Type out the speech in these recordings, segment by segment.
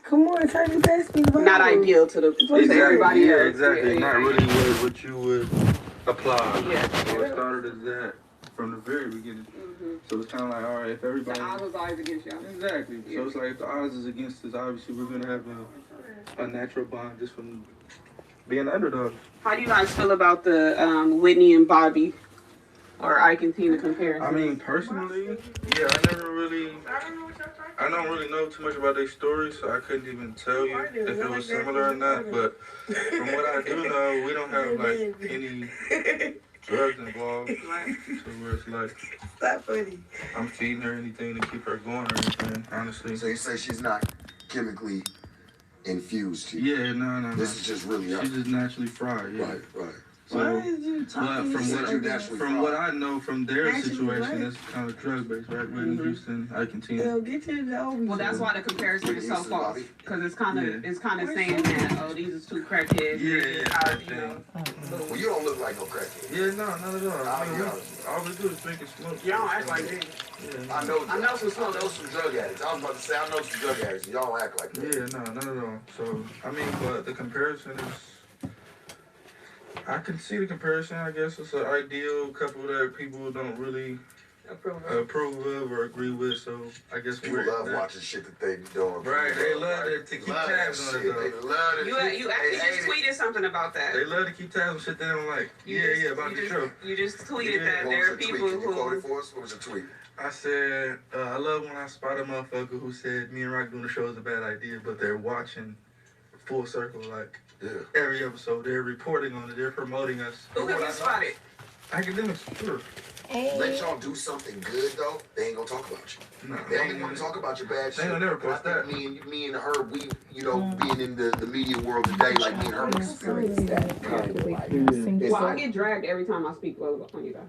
Come on, try to best be not ideal to everybody else. Exactly. Yeah. Not really what you would apply. Yeah. So it started as that from the very beginning. So it's kind of like, all right, if everybody... The odds was always against y'all. Exactly. Yeah. So it's like, if the odds is against us, obviously we're going to have a natural bond just from being underdogs. How do you guys feel about the Whitney and Bobby or Ike and Tina comparison? I mean, personally, yeah, I don't really know too much about their story, so I couldn't even tell you if it was similar or not. But from what I do know, we don't have like any drugs involved. So where it's like, That's funny. I'm feeding her anything to keep her going or anything, honestly. So you say she's not chemically infused here? Yeah, no. This is just really her. She's just naturally fried, yeah. Right. So, Why is you talking from what I know from their situation, it's kind of drug based, right? Whitney Houston, Ike and Tina. Get your dog. Well, that's why the comparison is so false, because it's kind of saying that these are two crackheads. Well, you don't look like no crackhead. Yeah, no, not at all. I mean, all we do is drink and smoke. Y'all don't act like that. Yeah. I know some drug addicts. I was about to say I know some drug addicts. Y'all don't act like that. Yeah, no, not at all. So I mean, but the comparison is. I can see the comparison. I guess it's an ideal couple that people don't really approve of or agree with. So I guess people love watching shit that they don't. Right, they love to keep tabs on it though. They love it. You actually just tweeted something about that. They love to keep tabs on shit they don't like. About the show. You just tweeted that there are people who. Quote it for us. What was your tweet? I said, I love when I spot a motherfucker who said me and Rock doing the show is a bad idea, but they're watching full circle like. Yeah. Every episode, they're reporting on it. They're promoting us. Who have you spotted? Academics, sure. Let y'all do something good though. They ain't gonna talk about you. No, they only want to talk about your bad shit. They don't never post that. Me and her, we, being in the media world today, like me and her experienced that. Well, I get dragged every time I speak well on you guys.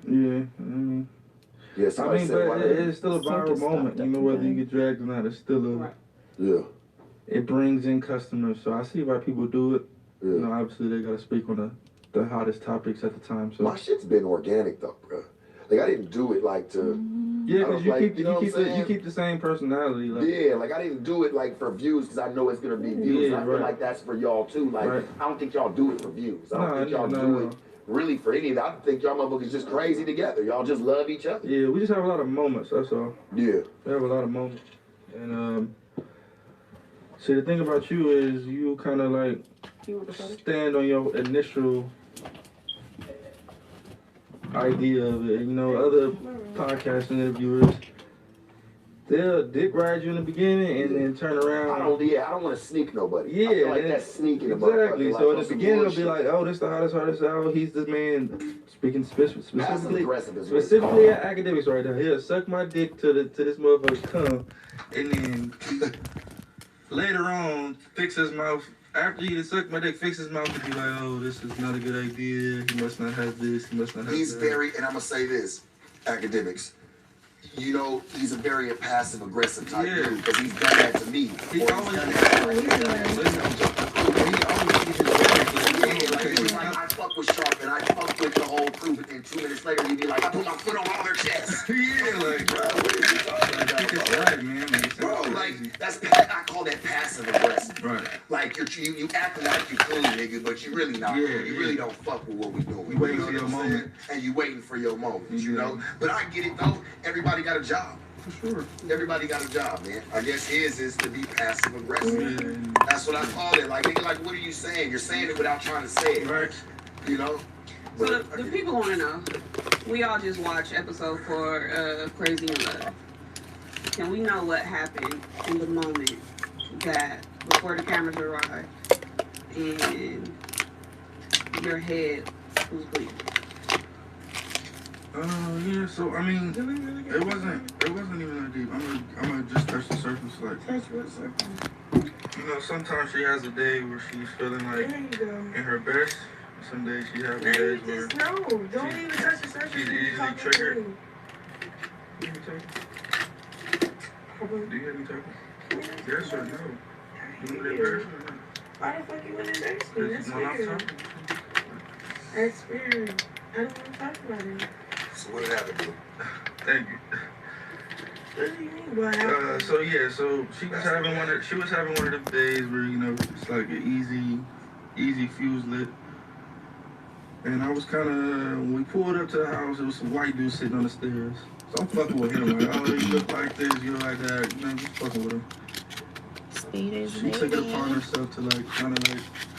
Yeah, but it's still a viral moment. You know, whether you get dragged or not, it's still a. Yeah. It brings in customers, so I see why people do it. Yeah. You know, obviously they gotta speak on the hottest topics at the time. So my shit's been organic though, bro. Like I didn't do it like to. Yeah, because you keep the same personality. Like. Yeah, like I didn't do it like for views because I know it's gonna be views. Yeah, I feel like that's for y'all too. Like I don't think y'all do it for views. I don't think y'all do it really for any of that. I think y'all motherfuckers just crazy together. Y'all just love each other. Yeah, we just have a lot of moments. That's all. Yeah, we have a lot of moments, and see, the thing about you is you kind of like stand on your initial idea of it. You know, other podcast interviewers, they'll dick ride you in the beginning and then turn around. I don't want to sneak nobody. Yeah, I feel like that's sneaking. Exactly. So in the beginning, it'll be like, oh, this the hottest out. He's the man. Speaking specifically at academics right now. He'll suck my dick to this motherfucker's tongue, and then. Later on, fix his mouth. After he sucked my dick, fix his mouth and be like, oh, this is not a good idea. He must not have this. He must not have that. He's very, and I'm going to say this, academics. You know, he's a very passive-aggressive type dude because he's done that to me. He always done that. I fuck with Sharp and I fuck with the whole crew, but then 2 minutes later he'd be like, I put my foot on all their chests. Like, bro, what are you talking about? Right, man. Bro, like, I call that passive-aggressive. Right. Like, you acting like you cool, nigga, but you really not. You really don't fuck with what we doing. You waiting for your moment. And you waiting for your moment, you know? But I get it, though. Everybody got a job. For sure. Everybody got a job, man. I guess his is to be passive-aggressive. Yeah. That's what I call it. Like, nigga, like, what are you saying? You're saying it without trying to say it. Right. You know? So the people want to know, we all just watched episode 4 Crazy in Love. Can we know what happened in the moment that before the cameras arrived and your head was bleeding? Yeah, so I mean, it wasn't even that deep. I'm gonna just touch the surface, like. Touch what surface? You know, sometimes she has a day where she's feeling like in her best. Some days she has days where no, don't even touch the surface. She's easily triggered. Do you have any talking? Yes or no? You want to embarrass me or not? Why the fuck you want to embarrass me? That's weird. That's weird. I don't want to talk about it. So what did happen to you? Thank you. So yeah, so she was having one of them days where, you know, it's like an easy fuse lit. And I was kind of, when we pulled up to the house, there was some white dude sitting on the stairs. So I'm fucking with him, like, oh, you look like this, you look like that, you know, just fucking with him. She took it upon herself to like kind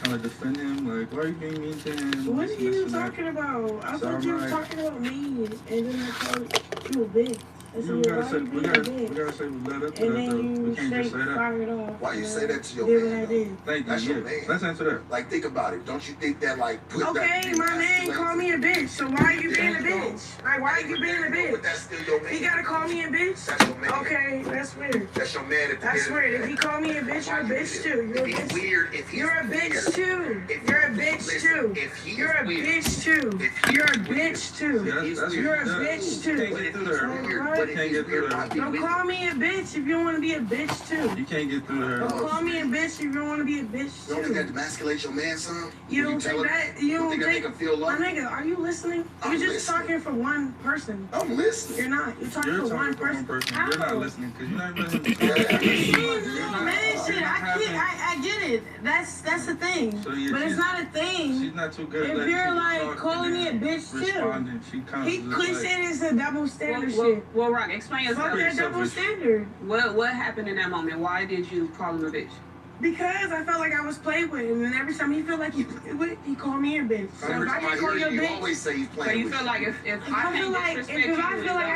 of defend him, like, why are you being mean to him? What are you talking about? I thought you were talking about me, and then I called you a bitch. Yeah, we gotta say we led up to that though. We can't just say that. Why you say that to your man? Thank you. That's your man. Let's answer that. Like, think about it. Don't you think that, like, put that... Okay, my man called me a bitch, so why are you being a bitch? Like, why are you being a bitch? But that's still your man. He gotta call me a bitch? That's your man. Okay, that's weird. That's your man. That's weird. If he called me a bitch, you're a bitch too. You're a bitch. Weird if you're a bitch too. You're a bitch too. You're a bitch too. You're a bitch too. You're a bitch too. Don't call me a bitch if you don't want to be a bitch too. You can't get through her. Don't call me a bitch if you don't want to be a bitch too. You don't think that demasculates your man, son? You don't think that? You don't think that make him feel loved? My nigga, are you listening? You're just talking for one person. I'm listening. You're not. You're talking for one person. You're not listening because you're not listening. Man, shit, I get it. That's the thing. So, yeah, but it's not a thing. She's not too good at if you're like calling me a bitch too. He said it's a double standard shit. Well, Rock, explain yourself. Fuck that double standard. What happened in that moment? Why did you call him a bitch? Because I felt like I was played with, and then every time he felt like he played with, he called me a bitch. So if I can't call you a bitch, always say he's playing. So you feel like if I feel like I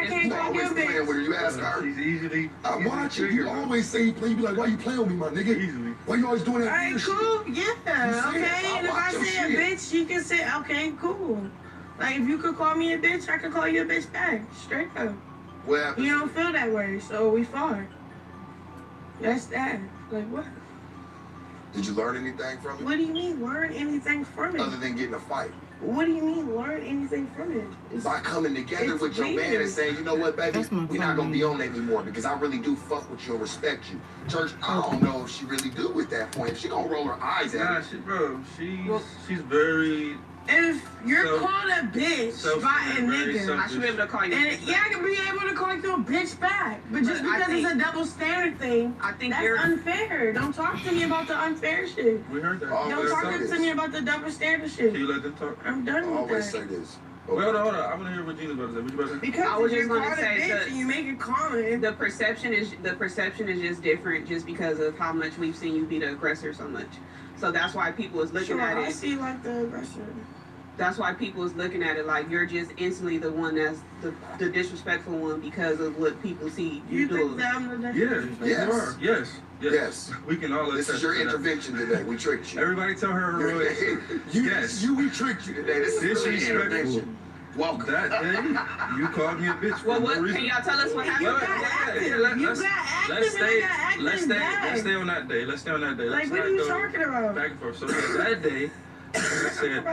can't call you a bitch, you ask her. She's easily. I'm watching. You always say you play. You be like, why you playing with me, my nigga? Easily. Why you always doing that? Alright, cool. Yeah. Okay. And if I say a bitch, you can say, okay, cool. Like if you could call me a bitch, I could call you a bitch back. Straight up. Well, you don't feel that way, so we fought. That's that. Like what? Did you learn anything from it? What do you mean, learn anything from it? Other than getting a fight. What do you mean, learn anything from it? By coming together with your man and saying, you know what, baby, we're not going to be on that anymore because I really do fuck with you and respect you. Church, I don't know if she really do at that point. If she going to roll her eyes at it. She's very... If you're called a bitch by a nigga, I should be able to call you. And I can be able to call you a bitch back. But just because it's a double standard thing, I think that's unfair. Don't talk to me about the unfair shit. We heard that. Don't talk to me about the double standard shit. Can you let them talk? I'm done with that. Always say this. Wait, hold on. I want to hear what Gina's about to say. What you about to say? Because I was if just you're gonna called a say bitch and you make a comment. The perception is just different just because of how much we've seen you be the aggressor so much. So that's why people is looking at it. I see like the aggressor. That's why people is looking at it like you're just instantly the one that's the disrespectful one because of what people see you doing. Think that I'm the disrespectful? Yes. We can all. This is your intervention today. We tricked you. Everybody tell her. We tricked you today. This is really intervention. Welcome. That day, you called me a bitch. Well, what can y'all tell us what happened? Let's stay on that day. Like, what are you talking about? Back and forth. So that day, I said,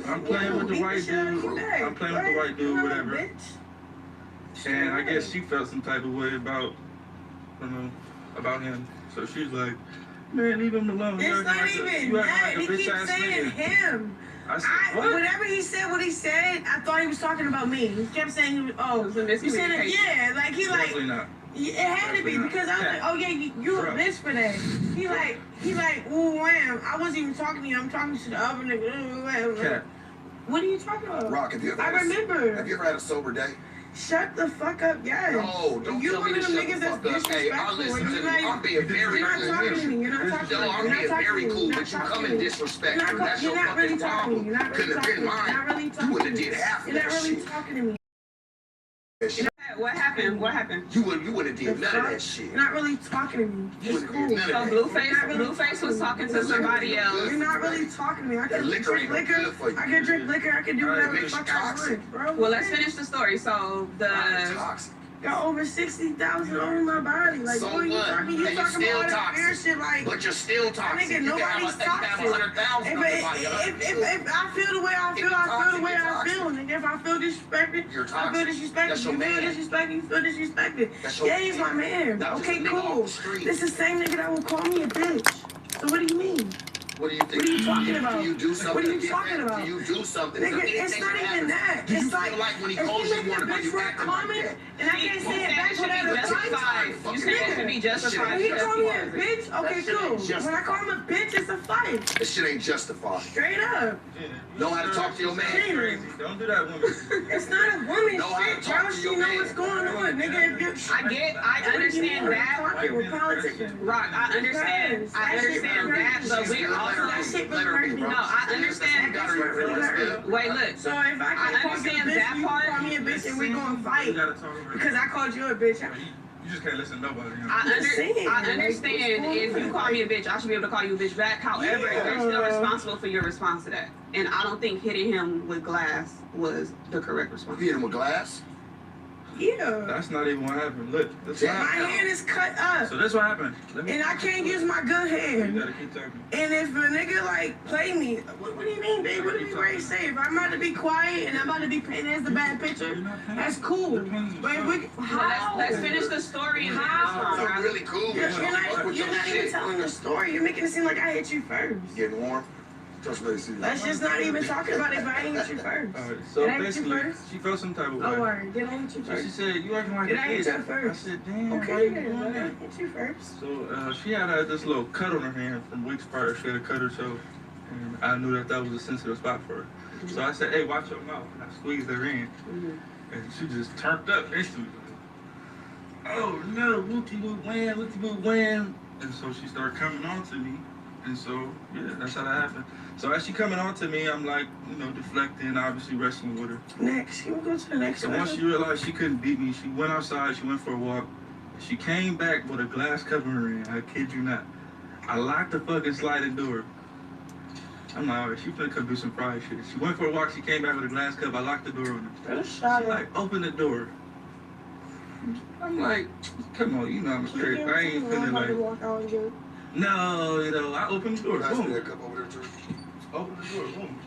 I'm playing with the white dude. Whatever. And I guess she felt some type of way about him. So she's like, man, leave him alone. It's not even that. He keeps saying him. I said, what? Whatever he said, I thought he was talking about me. He kept saying, you said it, yeah, like he like. Definitely not. It had to be because I was like, oh yeah, you a bitch for that. He like, ooh, wham. I wasn't even talking to you. I'm talking to the other nigga. What are you talking about? Rock, have you ever had a sober day? Shut the fuck up, yes. No, don't tell me to shut the fuck up. Hey, I'll listen to you. I'm being very cool. You're not talking to me. You're not talking to me. I'm being very cool, but you come and disrespect her. That's your fucking problem. Couldn't have been mine. You wouldn't have did half of that shit. You're not really talking to me. What happened? You wouldn't have did none of that shit. You're not really talking to me. It's cool. So Blueface was talking to somebody else. You're not really talking to me. I can drink liquor. I can drink liquor. I can do whatever the fuck I want, bro. Well, let's finish the story. So got over 60,000 on my body. Like, so what are you talking? You talking about all that fear shit, like. But you're still toxic. Nigga, nobody's toxic. If I feel the way I feel, I feel the way I feel. Nigga, if I feel disrespected, I feel disrespected. You feel disrespected. Yeah, he's my man. Okay, cool. This is the same nigga that will call me a bitch. So what do you mean? What do you think? What are you talking about? Do you do something? What are you talking about? Do you do something? Nigga, it's not even that. It's like when he if calls you you, make a bitch for a comment, and I can't say it back without a fight. You said it should be justified. When he call me a bitch, okay, cool. When I call him a bitch, it's a fight. That shit ain't justified. Straight up. Know how to talk to your man. Crazy. Don't do that, woman. It's not a woman shit, bro. She know what's going on, nigga. I understand that. We're politicking. Rock, I understand that, but we also that shit was hurting me. No, I understand. Wait, look. So if I can call you a bitch, you call me a bitch, and we gonna fight because I called you a bitch. You just can't listen to nobody. You know? I understand if you call me a bitch, I should be able to call you a bitch back. However, you're still responsible for your response to that. And I don't think hitting him with glass was the correct response. You hit him with glass? Yeah. That's not even what happened. Look, that's what My happened. hand is cut up. So that's what happened. And I can't use my good You hand. gotta keep talking. And if a nigga like play me, what do you mean, babe? What do you ready to say? If I'm about to be quiet and I'm about to be painted as the bad picture, that's cool. But if we, how? Let's finish the story and then How? respond. You're really cool. You're not even telling the story. You're making it seem like I hit you first. Getting warm? Just let me see. Let's just not even talk about it if I ain't hit you first. Alright, so Did I hit you basically, first? she felt some type of way. Oh, word. Did I hit you So she first? said, you acting like Did a I hit kid. you first? I said, damn, why Okay, you then. doing Well, I that? hit you first. So she had this little cut on her hand from weeks prior. She had a cut herself, and I knew that was a sensitive spot for her. So I said, hey, watch your mouth. And I squeezed her in, and she just turned up instantly. Oh no, whoopty-whoop wham. And so she started coming on to me, and so yeah, that's how that happened. So as she coming on to me, I'm like, deflecting, obviously wrestling with her. Next. You go to the next So one. once she realized she couldn't beat me, she went outside, she went for a walk. She came back with a glass covering her in, I kid you not. I locked the fucking sliding door. I'm like, alright, she finna come do some fried shit. She went for a walk, she came back with a glass cup, I locked the door on her. She like, open the door. I'm like, come on, I'm straight. I ain't finna like, no, I opened the door, boom. That cup over there too. Open the door, boom.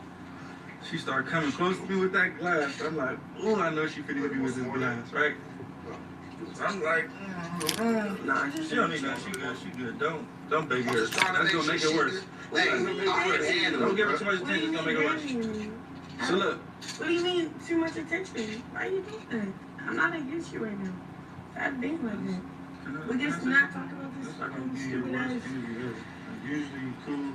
She started coming close to me with that glass. I'm like, oh, I know she finna hit me with this glass, right? So I'm like, nah, she don't need that. She good. Don't beg her. That's gonna make it worse. Hey, Don't give her too much attention. It's gonna make it worse. So look. What do you mean too much attention? Why are you doing that? I'm not against you right now. Stop being like that. We just not talk about this fucking stupid ass. Usually cool.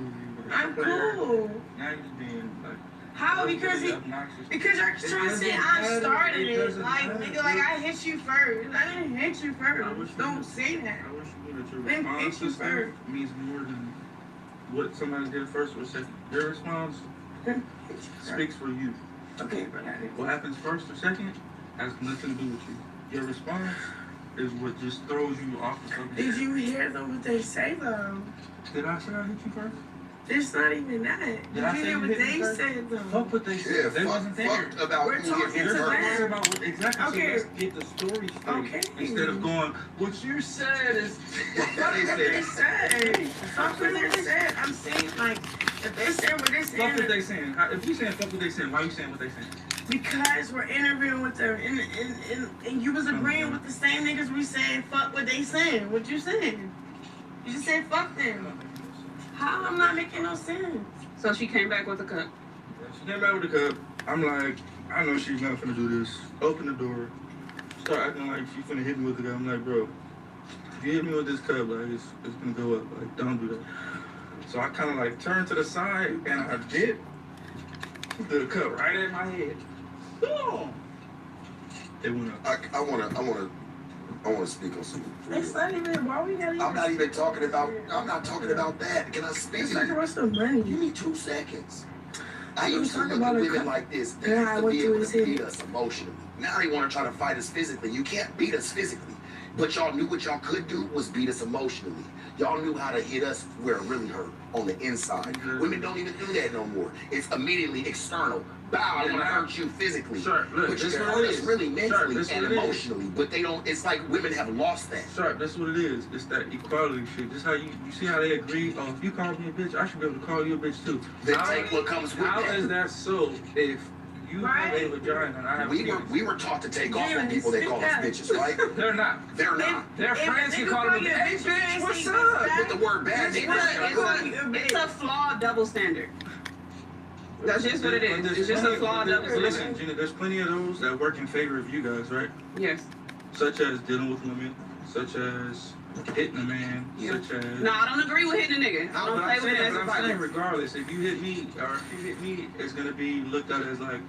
I'm cool. Now you're being like. How? Because you're trying to say I started it. Like, nigga, like I hit you first. I didn't hit you first. Don't say that. I wish you knew that your Then response hit you to stuff first. means more than what somebody did first or second. Your response speaks for you. Okay, but What happens first or second has nothing to do with you. Your response is what just throws you off the subject. did you hear them what they say though? Did I say I hit you first? It's not even that. Did you hear what they said though? Fuck what they said. Yeah, They wasn't there. fucked about We're who talking hit to her them. first. Worry about what exactly. Okay. So let's get the story straight. Okay. Instead of going, what you said is Fuck what they said. Fuck what they said. I'm saying like if they say what they Fuck what saying. they saying. If you saying fuck what they saying, why you saying what they saying? Because we're interviewing with them and you was agreeing with the same niggas we saying fuck what they saying. What you saying? You just said fuck them. How? I'm not making no sense. So she came back with a cup. She came back with the cup. I'm like, I know she's not finna do this. Open the door. Start acting like she finna hit me with the cup. I'm like, bro, if you hit me with this cup, like it's gonna go up. Like, don't do that. So I kind of like turned to the side and I did. She threw the cup right at my head. Boom. It went up. I wanna speak on something. It's not even. Why we gotta? I'm not even talking about. I'm not talking about that. Can I speak? It's talking about some money. Give me 2 seconds. I used to talking look about at a women cup. like this. They Yeah, used I to went be through able his to head. beat us emotionally. Now they want to try to fight us physically. You can't beat us physically. But y'all knew what y'all could do was beat us emotionally. Y'all knew how to hit us where it really hurt, on the inside. Women don't even do that no more. It's immediately external. Bow, I want to hurt you physically. Sure, look, but you this can what hurt it us is. really mentally this and what it is. emotionally. But they don't, it's like women have lost that. Sharp, that's what it is. It's that equality shit. This how you see how they agree. Oh, if you call me a bitch, I should be able to call you a bitch too. They take what comes with How that. is that so if You have a vagina and I have a penis. We were taught to take off on people they call us bitches, right? They're not. They're not. Their friends can call them a bitch. Hey, bitch, what's up? With the word bad, It's a flawed double standard. That's just what it is. It's just a flawed double standard. Listen, Gina, there's plenty of those that work in favor of you guys, right? Yes. Such as dealing with women, such as hitting a man, such as... No, I don't agree with hitting a nigga. I don't play with it as a I'm saying, violence. regardless, if you hit me or if you hit me, it's gonna be looked at as like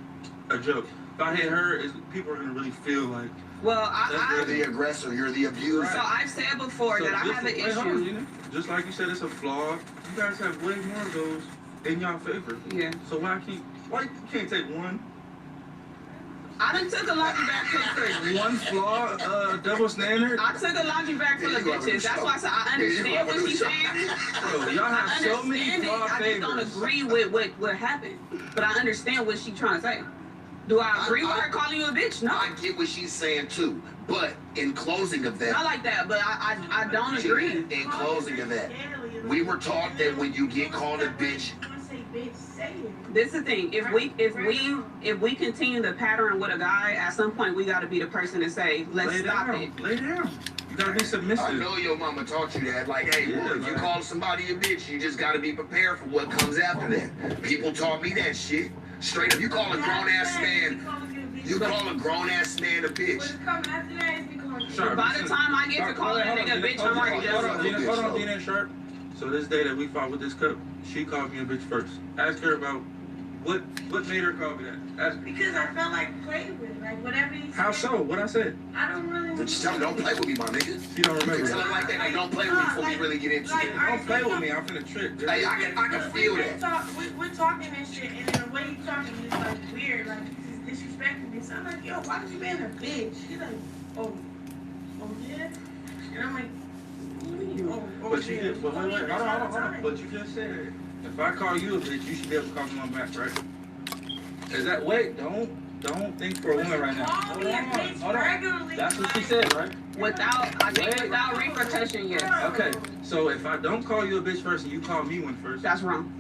a joke. If I hit her, people are gonna really feel like... Well, you're the aggressor, you're the abuser. So I've said before that I have an issue. Just like you said, it's a flaw. You guys have way more of those in y'all favor. Yeah. So why you can't take one? I done took a laundry bag full of One flaw, double standard. I took a laundry bag full of bitches. That's why I said I understand what she's saying. Bro, y'all have so many flaw I just don't favors. agree with what happened. But I understand what she's trying to say. Do I agree with her calling you a bitch? No. I get what she's saying too. But in closing of that, Not like that, but I don't agree. In closing of that, we were taught that when you get called a bitch, This is the thing. If we continue the pattern with a guy, at some point we got to be the person to say, let's stop it. Lay down. You gotta be submissive. I know your mama taught you that. Like, hey, Yeah, if you call somebody a bitch, you just gotta be prepared for what comes after that. People taught me that shit. Straight up, you call a grown ass man, you call a grown ass man a bitch. Sharp, By the time I get to calling a nigga a bitch, I'm already done. Hold on, Dina Sharp. So this day that we fought with this cup, she called me a bitch first. Ask her about what made her call me that. Ask her. Because I felt like playing with it, like whatever you said. How so? What I said? I don't really. Just tell her, don't play with me, my nigga. You don't You remember. tell her like that, like, don't play with me before we really get into it. Don't play with me. I'm finna trick. Hey, I can feel that. We're talking and shit, and the way you talking is like weird, like he's disrespecting me. So I'm like, yo, why did you being a bitch? She's like, oh yeah, and I'm like, what do you mean? But you just, hold on. But you just said, if I call you a bitch, you should be able to call me on back, right? Is that, wait, don't think for a woman right now. Hold on. That's what she said, right? Without repercussion, yes. Okay, so if I don't call you a bitch first and you call me one first, That's wrong.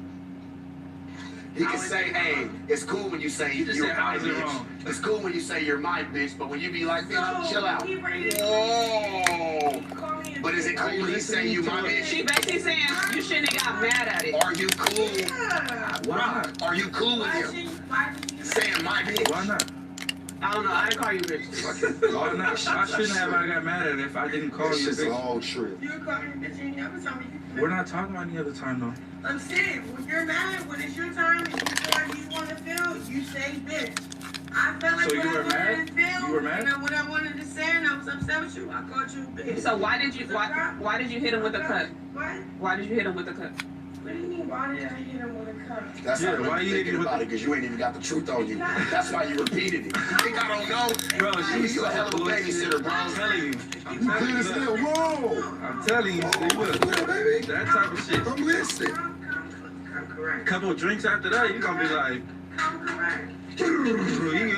He can say, hey, it's cool when you say You just you're said, my how is it bitch. wrong? It's cool when you say you're my bitch, but when you be like, bitch, chill out. Whoa. But is it cool when he say you my She bitch? basically saying you shouldn't have got mad at it. Are you cool? Why not? Are you cool with him saying my bitch? Why not? I don't know. I didn't call you a bitch. Why not? I shouldn't have. I got mad at it if I didn't call It's you a just bitch. all true. You call me a bitch any other time. We're not talking about any other time though. I'm saying, when you're mad, when it's your time, and you feel like you want to feel, you say bitch. I felt like So what you I were mad? wanted to feel, You were mad? and what I wanted to say, and I was upset with you, I called you a bitch. So why did you hit him with a cut? What? Why did you hit him with a cut? What do you mean, why did I hit him with a cup? That's Yeah, not why why you you thinking thinking about it, because you ain't even got the truth on you. That's why you repeated it. You think I don't know? Bro, she's You a hell of a bullshit. babysitter, bro. I'm telling you. You clear as hell. Whoa. I'm telling you. See, look, Yeah, baby. that type of shit. I'm listening. Come correct. Couple of drinks after that, you're gonna be like, Come correct. you're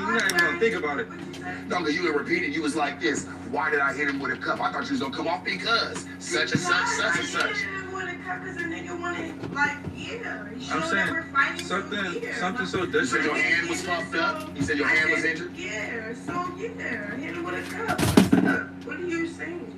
not even gonna think about it. What'd you say? No, because you would repeat it. You was like this. Why did I hit him with a cup? I thought you was going to come off because such and such, such and such. I hit him with a cup because a nigga wanted, like, yeah. I'm saying something so You said your different. hand was fucked up. You said your hand was injured. Yeah, so yeah, I hit him with a cup. What are you saying?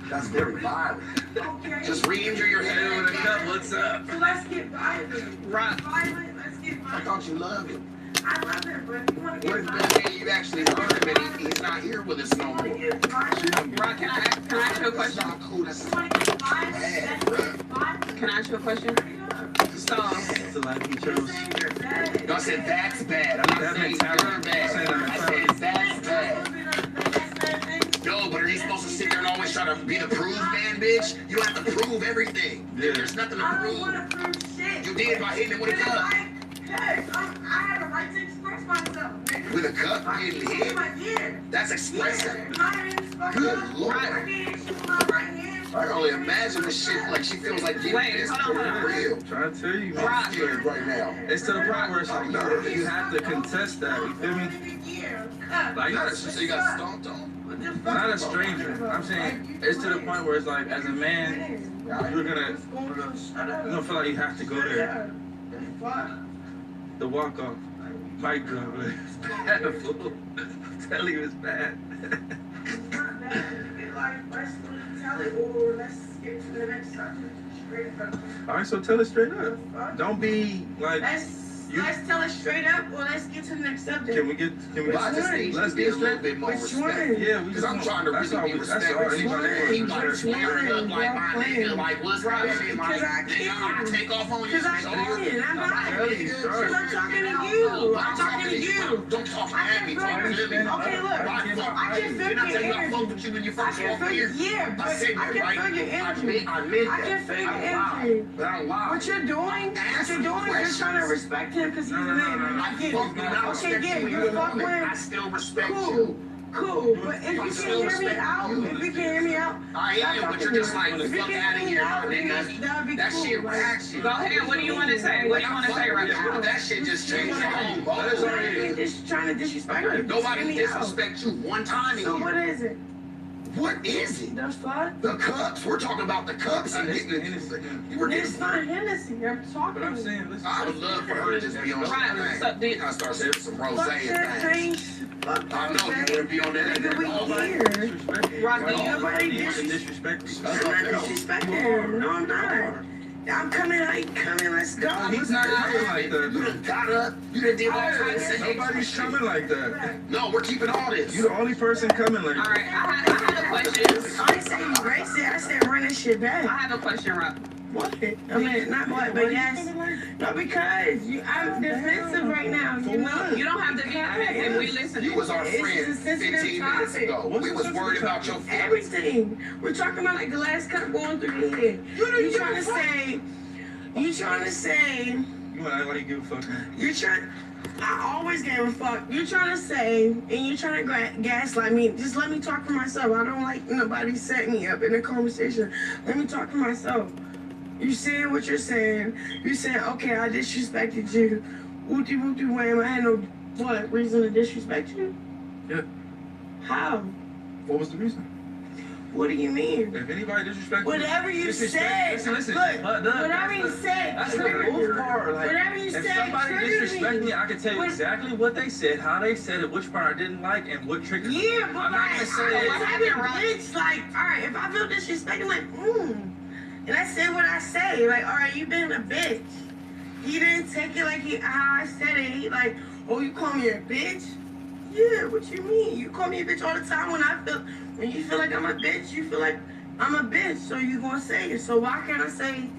That's very violent. Okay. Just re-injure your Hit hand. him with a cup, what's up? So let's get violent. Right. Violent, let's get I violent. thought you loved him. I love it, but if you want to What get if violent, that day you actually hurt him and he's not here with us no you want to more? get violent. Right, can I ask you a That's question? not cool. That's You want to get violent, bad, let's bruh. get violent. Can I ask you a question? So, It's the life you You're chose. saying you're bad. No, I said that's bad. I'm not That saying mentality. you're I'm bad. saying that I said that's bad. bad. No, but are you supposed to sit there and always try to be the prove man, bitch? You don't have to prove everything. Yeah. There's nothing to I don't prove. want to prove shit. You did by hitting him with a cup. I have a right to express myself, nigga. With a cup, getting hit. Yeah. That's expressive. Yeah. Good Lord. I can't shoot my right hand. I can only imagine the shit like she feels like getting Wait, this hold on. for real. Trying to tell you, man. I'm scared right now. It's to the point where it's like, you have to contest that, you feel me? Like, So you got stomped on? not a stranger. I'm saying, it's to the point where it's like, as a man, you're gonna feel like you have to go there. The walk off. Mic drop, like, it's bad, fool. I'm telling you, it's bad. Not bad. Like, let's tell it or let's get to the next subject. Straight up. All right, so tell it straight up. Don't be like. Let's tell it straight up, or let's get to the next subject. Can we get? Well, I just need you to be a little bit more respectful. Yeah, because I'm trying to really be respectful. He like swearing up like my nigga, like what's happening? Like, I take off on you. Because I can. I'm not. Because I'm talking to you. I'm talking to you. Don't talk at me. Talk to me. Okay, look. I can feel your energy. I fucked with you when you first walked here. Yeah, but I can feel your energy. I meant that. I can feel your energy. But I lied. What you're doing is you're trying to respect him because he's a man. I get it. Okay, get it. You fuck with him. I still respect Cool. you. Cool. But if you can't hear me out, I am, but you're just like, fuck out of here, my nigga. That shit ratchet. Go ahead. What do you want to say? What do you want to say right now? That shit just changed the whole Nobody just trying to disrespect you. Nobody disrespect you one time in So here. what is it? What is it? The fuck? The cups. We're talking about the cups and getting it. You were It's getting. not Hennessy. I'm talking. But I'm saying, listen. I would love for her to just be on champagne. I start saying some rosé Fuck and champagne. things. Fuck I know you wouldn't be on that. Nigga, we here. Nobody disrespect. disrespect him. No, I'm not. I'm coming, let's go. He's not coming like that. You done got up. You done did all kinds of Nobody's coming like that. No, we're keeping all this. You the only person coming like that. All right, I had a question. I didn't say you race it. I said run this shit back. I have a question, Rob. What? I mean, not what, but yes. No, because I'm defensive right now. You know, You don't have to be defensive. We listen. You was our It's friend a sensitive 15 minutes topic. ago. We was worried about your feelings. everything. We're talking about like the last cup going through your head. You trying to say. You want to act like you give a fuck, man. You're trying. I always gave a fuck. You're trying to say, and you're trying to gaslight me. Just let me talk for myself. I don't like nobody set me up in a conversation. Let me talk for myself. You saying what you're saying. You saying, okay, I disrespected you. Wooty wham. I had no reason to disrespect you? Yeah. How? What was the reason? What do you mean? If anybody disrespects Whatever you said. Listen. Look, But whatever you said. That's the move part. Like, Whatever you if said. somebody disrespect me, I can tell you What- exactly what they said, how they said it, which part I didn't like, and what triggered me. Yeah, but I'm not gonna say what happened, bitch? Like, all right, if I feel disrespected, like, and I said what I say, like, all right, you been a bitch. He didn't take it like how I said it. He like, oh, you call me a bitch? Yeah, what you mean? You call me a bitch all the time when you feel like I'm a bitch, you feel like I'm a bitch, so you gonna say it. So why can't I say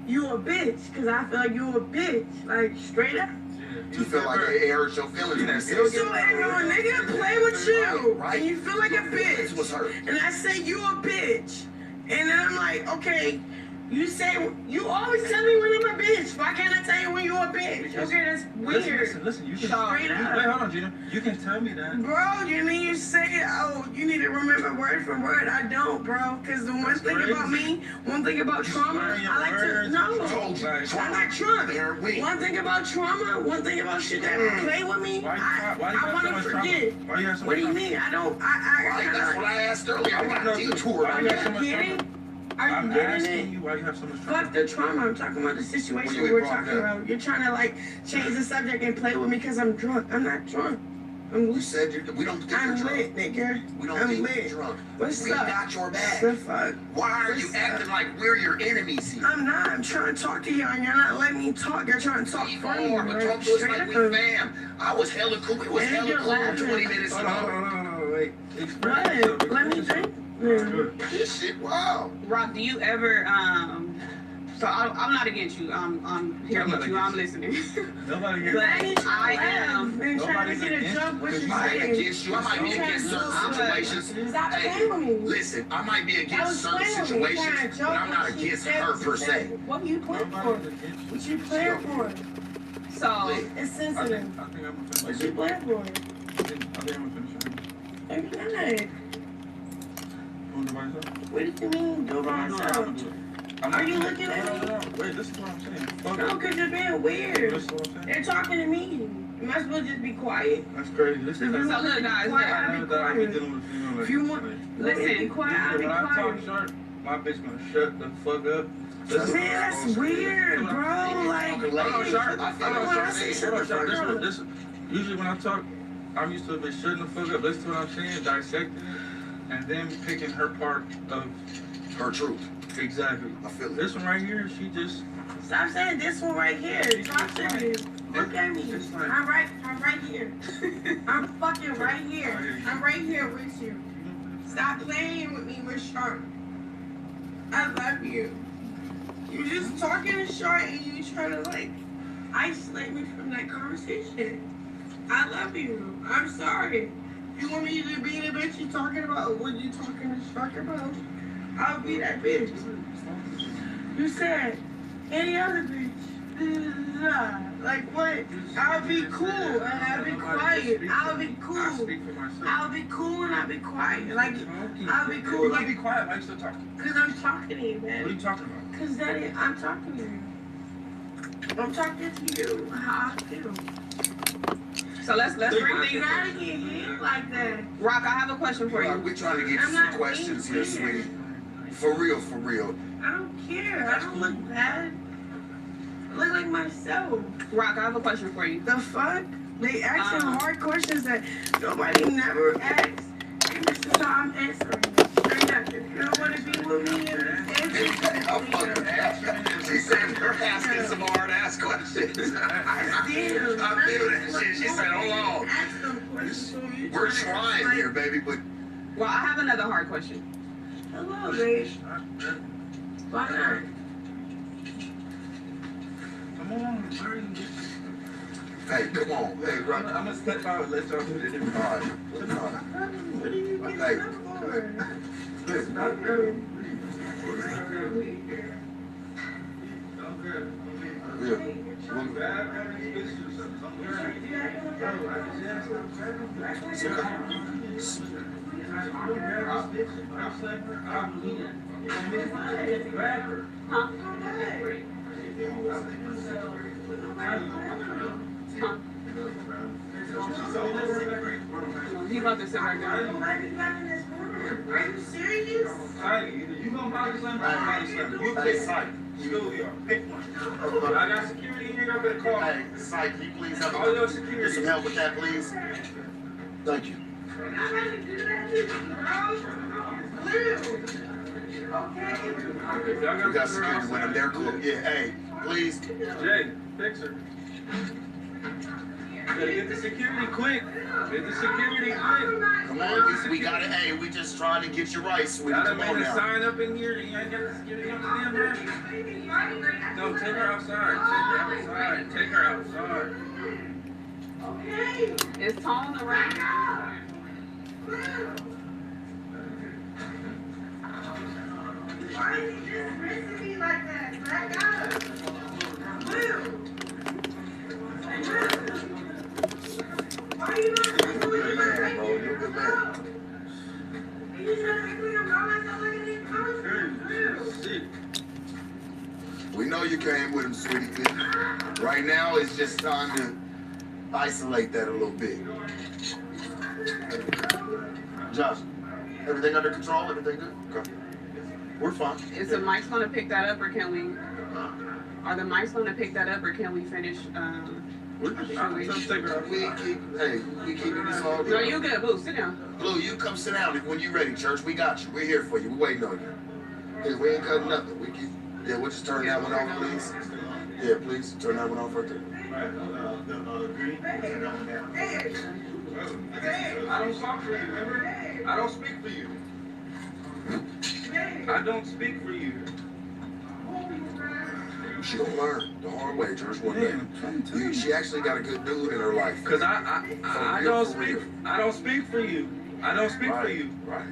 you a bitch? Cause I feel like you a bitch, like straight up. You feel like it hurts your feelings. So if a nigga play with you, and you feel like a bitch, was hurt. and I say you a bitch, and then I'm like, okay, you always tell me when I'm a bitch. Why can't I tell you when you're a bitch? Okay, that's weird. Listen, you can Straight up. wait, hold on, Gina. You can tell me that. Bro, you mean you say, oh, you need to remember word for word. I don't, bro. Because the one thing about me, one thing about trauma, I like to, no. I'm not trauma. One thing about trauma, one thing about shit that play with me, I want to forget. Why you have so What much do you trauma? mean? I don't, That's what I asked earlier. I got a detour. Are you getting it? Are you I'm getting asking it? you why you have so much trauma. Fuck the trauma. I'm talking about the situation What you we're brought talking up? about. You're trying to like change the subject and play with me because I'm drunk. I'm not drunk. I'm You lit. said we don't think you're I'm drunk. lit, nigga. We don't I'm think lit. you're drunk. What's We up? got your The back. fuck? Why are you What's acting up? like we're your enemies here? I'm not. I'm trying to talk to you and you're not letting me talk. You're trying to talk You for me. are, but Right? talk to us Straight like up. we fam. I was hella cool. We was And hella you're cool laughing. 20 minutes Hold ago. on, wait. Express yourself. What? Let me drink. Yeah. This shit, wow. Rob, do you ever so I'm not against you. I'm here I'm not with you. I'm listening. Nobody here. But I ain't trying to I am. laugh and trying to Nobody's get a against joke. What you, you 'cause I ain't saying? against you. I might be against certain situations. Stop Hey, playing with me. listen, I might be I against was certain playing with me. Trying situations, to but joke I'm not what she against said, her she per said. se. What you playing for? Nobody's against you. What you playing for? So It's I think sensitive. I'm gonna finish. What you playing for? I think I'm gonna finish. Okay. You want to do by yourself? What do you mean, do by No, myself? I'm doing it. Are you looking at me? No. Wait, listen to what I'm saying. Fuck No, it. because you're being weird. Listen to what I'm saying. They're talking to me. Am I supposed to just be quiet? That's crazy. Listen to If you that. want to be guys, quiet, look, I'll I be never thought I'd be quiet. dealing with a female like If you this. want, Like, let me be quiet, I'll be when I talk quiet. short, my bitch gonna shut the fuck up. Listen. Man, that's weird, bro. Like, Hold on, Shark. I say shut the fuck up. This usually when I talk, I'm used to it shutting the fuck up, listen to what I'm saying, dissecting it, and then picking her part of Her truth. exactly. I feel it. This one right here, she just Stop saying this one right here. Talk to me. Look at me. I'm right here. I'm fucking right here. I'm right here with you. Stop playing with me with Sharp. I love you. You just talking to Sharp and you try to like isolate me from that conversation. I love you. I'm sorry. You want me to be the bitch you talking about? What you talking to Shark about? I'll be that bitch. You said any other bitch. Like what? I'll be cool and I'll be quiet. I'll be cool. I speak for myself. I'll be cool and I'll be quiet. Like I'll be cool. Like be quiet. Why you still talking? Cause I'm talking to you, man. What are you talking about? Cause Daddy, I'm talking to you. I'm talking to you. How I feel. So let's bring You things. gotta get hit like that. Rock, I have a question for you. We're trying to get I'm some not questions here, being sweetie. For real, for real. I don't care. I don't look bad. I look like myself. Rock, I have a question for you. The fuck? They asking hard questions that nobody never asks. And this is how I'm answering. Straight up. If you don't want to be with me, She said you're asking some hard ass questions. I still. I feel that shit. She said, hold on. Ask them questions. So you We're try to trying explain- here, baby, but Well, I have another hard question. Hello, babe. Why not? Come on, hurry. hey, come on. Hey, I'm Rock. gonna step out and let y'all do the interview. All right. What are you getting Hey. up for? He about to sit right there. Are you serious? You gonna body slam or I'm body slam? You pick Studio. Pick one. I got security in here. I better call. Hey, Psych, can you please help Call your me? Get security. some help with that, please. Thank you. I'm not gonna do that to you, bro. Blue. Okay. Y'all We got security with them. They're cool. Yeah, hey, please. Jay, fix her. Better get the security quick. Get the security quick. Come on, we got it. Hey, we just trying to get you right, sweetie. Y'all done Come on made a now. sign up in here. You ain't got the security on the damn man. No, take her outside. Take her outside. Take her outside. Okay. Is Tone around? Why is he just missing me like that? Back up. Blue. Why are you not doing You're a it? good man, bro. You're a good man. You just trying to make me come myself like an Sick. We know you came with him, sweetie. Right now, it's just time to isolate that a little bit. Josh, everything under control? Everything good? Okay. We're fine. Is the mics gonna pick that up, or can we? Are the mics gonna pick that up, or can we finish? We're just trying to take her We outside. we keeping this all No, good. you good, Blue. Sit down. Blue, you come sit down when you ready, church. We got you. We're here for you. We're waiting on you. Hey, we ain't cutting nothing. We'll just turn that one off, please. Yeah, please turn that one off right there. I don't talk for you, remember? I don't speak for you. I don't speak for you. She gonna learn the hard way, church, one day. She actually got a good dude in her life. Cause I don't speak. I don't speak for you. I don't speak for you. Right.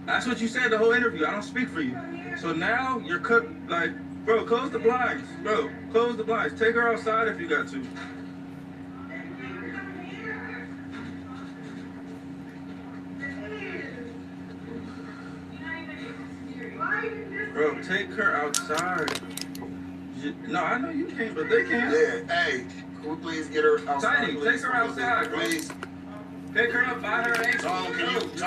That's what you said the whole interview. I don't speak for you. So now you're cut. Like, bro, close the blinds, bro. Close the blinds. Take her outside if you got to. Bro, take her outside. No, I know you can't, but they can. Yeah, hey, can we please get her outside? Tiny, take her outside, bro. Please. Pick her up by her ankles. Tom, can you please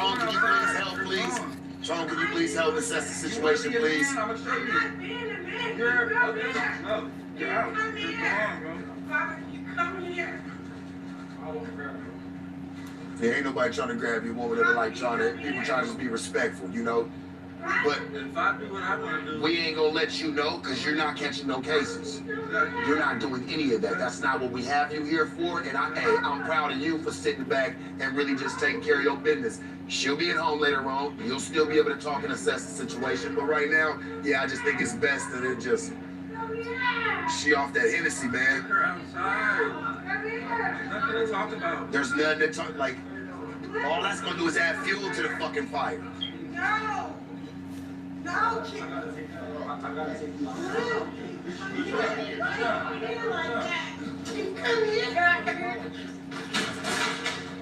help, please? Tom, can you please help assess the situation, please? I'm gonna show you. Girl, okay. No, get out. You're gone, bro. You come here. There ain't nobody trying to grab you. Woman that like people trying to just be respectful, you know. But if I do what I want to do, we ain't gonna let you know because you're not catching no cases. You're not doing any of that. That's not what we have you here for. And I'm proud of you for sitting back and really just taking care of your business. She'll be at home later on. You'll still be able to talk and assess the situation. But right now, yeah, I just think it's best that it just she off that Hennessy, man. her outside. There's nothing to talk about. There's nothing to talk like. All that's gonna do is add fuel to the fucking fire. No! No, kid. You come here,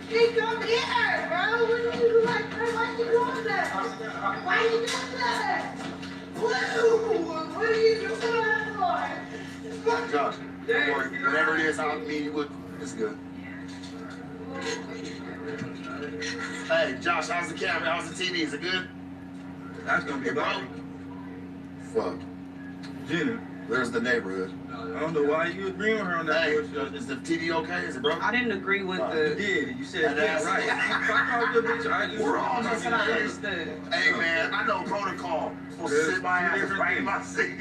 you come here, bro. What are you like? Why you doing that? Why you doing that? What are you doing that for? Josh, don't worry. Whatever it is, I'll meet you with. It's good. Hey, Josh, how's the camera? How's the TV? Is it good? That's gonna be bro. Fuck. Gina, There's the neighborhood. I don't know why you agreeing with her on that Hey, bullshit. is the TV okay? Is it broke? I didn't agree with You the. did. You said That's yeah, right. If I called your bitch, We're all That's what I understood. Hey, man, I know protocol. Supposed to sit my ass right in my seat.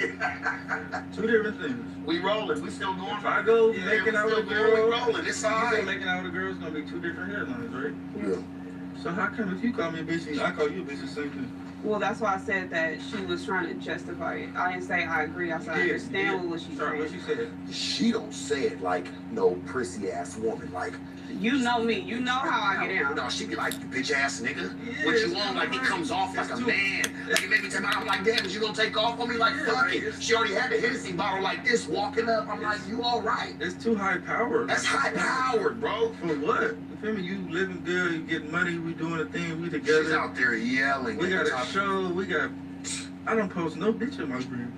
Two different things. We rolling. We still going. If I go Yeah, making we out still with a going. girl, We rolling. It's all you go right. making out with a girl, it's gonna be two different headlines, right? Yeah. So how come if you call me a bitch and I call you a bitch, the same thing? Well, that's why I said that she was trying to justify it. I didn't say I agree. I said I understand what she's Sorry, what saying. she said. She don't say it like no prissy ass woman. Like, You know me. You know how I get down. no, she be like, you bitch ass nigga. Yeah, What you it's want? Like, it right. comes off like It's a too- man. Like, it made me tell me, I'm like, damn, is you gonna take off on me? Like, Yeah, fuck like, it. She already had the Hennessy bottle like this walking up. I'm like, you all right? It's too high powered. That's high powered, bro. For what? You feel me? You living good, you getting money, we doing a thing, we She's together. out there yelling. We at got the a top. show, we got. I don't post no bitch in my group.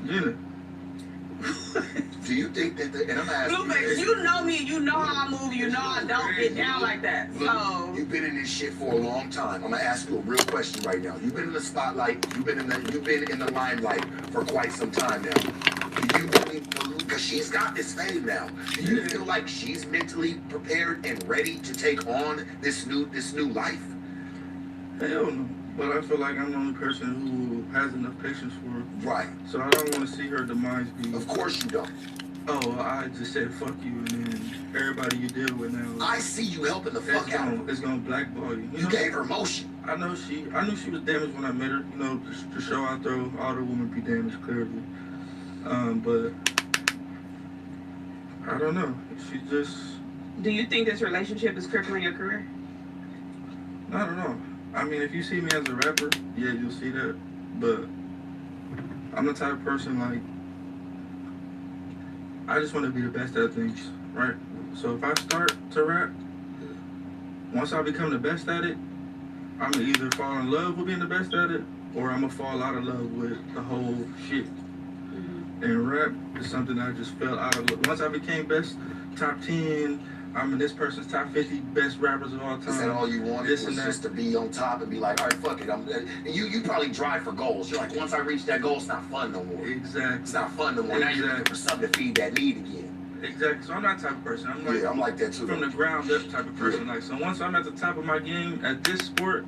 Gina. Do you think that and I'm asking Blueface, you know me. You know how I move. You know I don't get down like that. Look, So you've been in this shit for a long time. I'm gonna ask you a real question right now. You've been in the spotlight. You've been in the limelight for quite some time now. Do you really believe? Because she's got this fame now. Do you feel like she's mentally prepared and ready to take on this new life? Hell no. But I feel like I'm the only person who has enough patience for her. Right. So I don't want to see her demise be, Of course you don't. oh, I just said fuck you, and then everybody you deal with now, I see you helping the fuck out of her. it's gonna blackball you. You gave her motion. I knew she was damaged when I met her. You know, the show I throw, all the women be damaged clearly. But I don't know. She just, do you think this relationship is crippling your career? I don't know. I mean, if you see me as a rapper, yeah, you'll see that. But I'm the type of person, like, I just want to be the best at things, right? So if I start to rap, once I become the best at it, I'm gonna either fall in love with being the best at it, or I'm gonna fall out of love with the whole shit. And rap is something I just fell out of love. Once I became best, top 10, I'm in this person's top 50 best rappers of all time. Is that all you wanted? This Was and that. just to be on top and be like, all right, fuck it. You probably drive for goals. You're like, once I reach that goal, it's not fun no more. Exactly. It's not fun no more. Now you're looking for something to feed that need again. Exactly. So I'm that type of person. I'm like, Yeah, I'm like that too. from the ground up type of person. Like, so once I'm at the top of my game at this sport,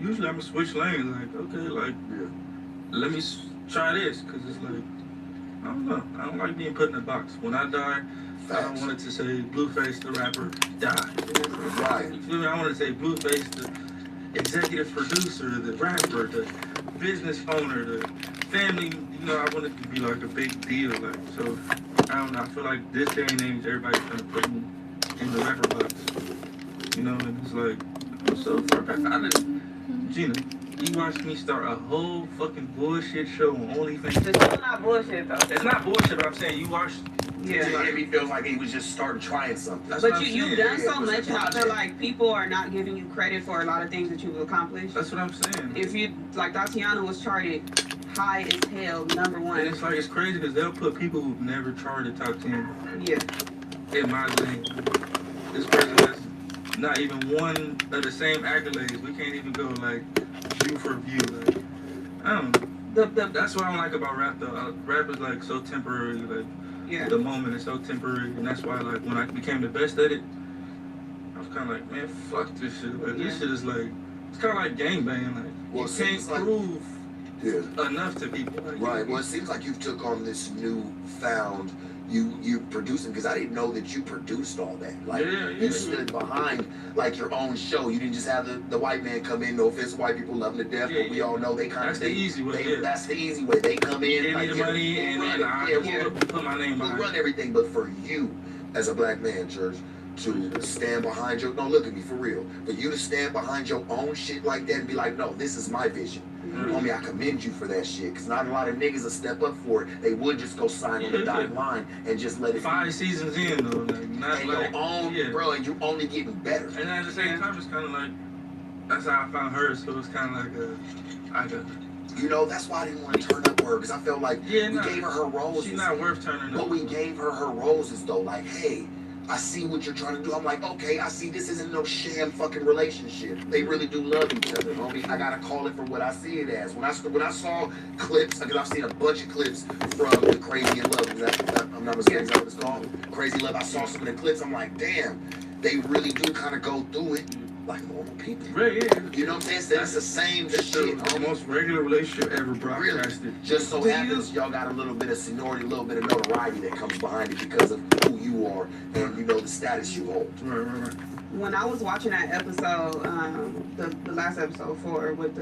usually I'm gonna switch lanes. Like, okay, like, Yeah. let me try this, cause it's like, I don't know. I don't like being put in a box. When I die, I don't want it to say Blueface the rapper died. Right. You feel me? I want to say Blueface the executive producer, the rapper, the business owner, the family. You know, I want it to be like a big deal. Like, so I don't know. I feel like this day and age, everybody's trying to put me in the rapper box. You know, and it's like, I'm so far back. Gina, you watched me start a whole fucking bullshit show on OnlyFans. It's still not bullshit though. It's not bullshit, but I'm saying you watched. Yeah. To him, he feels like he was just starting trying something. That's what But I'm you've saying. done so Yeah, much, and I feel like people are not giving you credit for a lot of things that you've accomplished. That's what I'm saying. If you, like, Tatiana was charted high as hell, number And one. it's like, it's crazy because they'll put people who've never charted top 10 Yeah. in my lane. This person has not even one of the same accolades. We can't even go like view for view. Like, I don't know. That's what I don't like about rap though. Rap is like so temporary. Like, the moment is so temporary, and that's why like when I became the best at it, I was kind of like, man, fuck this shit. Like this shit is like, it's kind of like gangbang. Like you can't prove enough to people. Like, right. Well, it seems like you've took on this newfound. You producing, because I didn't know that you produced all that. Like you stood behind like your own show. You didn't just have the white man come in. No offense, white people love them to death, but we all know they kind of the easy way. That's the easy way. They come in, give me the money, and then I put my name behind. Run everything. But for you, as a black man, Church, to stand behind your, don't look at me for real, but you to stand behind your own shit like that and be like, no, this is my vision. Homie, I commend you for that shit, because not a lot of niggas will step up for it. They would just go sign on the dotted line and just let it 5 seasons in, though. Like, not and like, your own, bro, and you only getting better. And at the same time, it's kind of like, that's how I found her, so it's kind of like a you know, that's why I didn't want to turn up her, because I felt like we gave her roses. She's not worth turning up. But we gave her roses, though. Like, hey, I see what you're trying to do. I'm like, okay, I see this isn't no sham fucking relationship. They really do love each other, homie. I gotta call it for what I see it as. When I saw clips, because I've seen a bunch of clips from the Crazy in Love. I'm not mistaken, is that what it's called? Crazy Love. I saw some of the clips. I'm like, damn, they really do kind of go through it like normal people. Right, yeah. You know what I'm saying? It's the same shit. The most regular relationship ever broadcasted. Really? Just so happens y'all got a little bit of seniority, a little bit of notoriety that comes behind it because of who you are and, you know, the status you hold. Right. When I was watching that episode, the last episode 4, with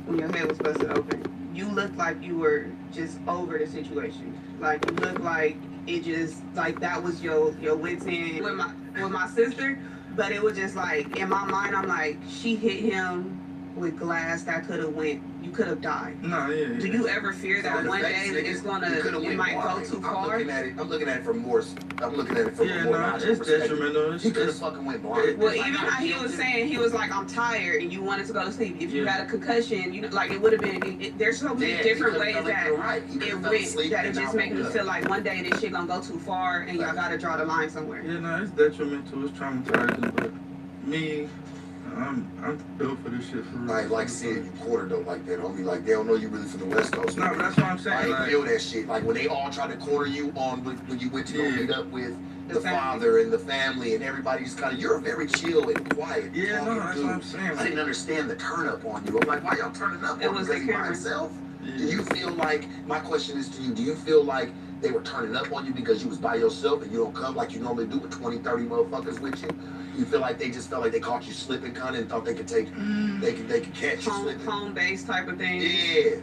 when your head was busted open, you looked like you were just over the situation. Like you looked like it just like that was your wits end with my sister. But it was just like, in my mind, I'm like, she hit him with glass that could have you could have died. No, yeah. Do you ever fear that one day that it's it might go too far? I'm looking at it from more. I'm looking at it from a more logical it's detrimental. He could have fucking went blind. Well, even how he was saying, he was like, I'm tired, and you wanted to go to sleep. If you had a concussion, you know, like it would have been. There's so many different ways that it went. That it just makes me feel like one day this shit gonna go too far, and y'all gotta draw the line somewhere. Yeah, no, it's detrimental. It's traumatizing, but me. I'm built for this shit for real. I ain't like seeing you quarter though like that, homie. Like they don't know you really from the West Coast. No, but that's what I'm saying. I like, feel that shit. Like when they all tried to corner you on when you went to go meet up with the father and the family and everybody's kind of, you're very chill and quiet. Yeah, no, that's what I'm saying. I didn't understand the turn up on you. I'm like, why y'all turning up on me by himself? Yeah. Do you feel like, my question is to you, do you feel like they were turning up on you because you was by yourself and you don't come like you normally do with 20, 30 motherfuckers with you? You feel like they just felt like they caught you slipping kind of and thought they could they could catch you slipping? Home-based type of thing? Yeah.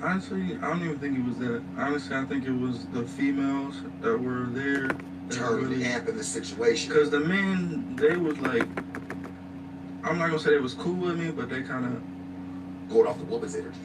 Honestly, I don't even think it was that. Honestly, I think it was the females that were there. Turning the amp in the situation. Because the men, they was like, I'm not going to say they was cool with me, but they kind of... Going off the woman's energy.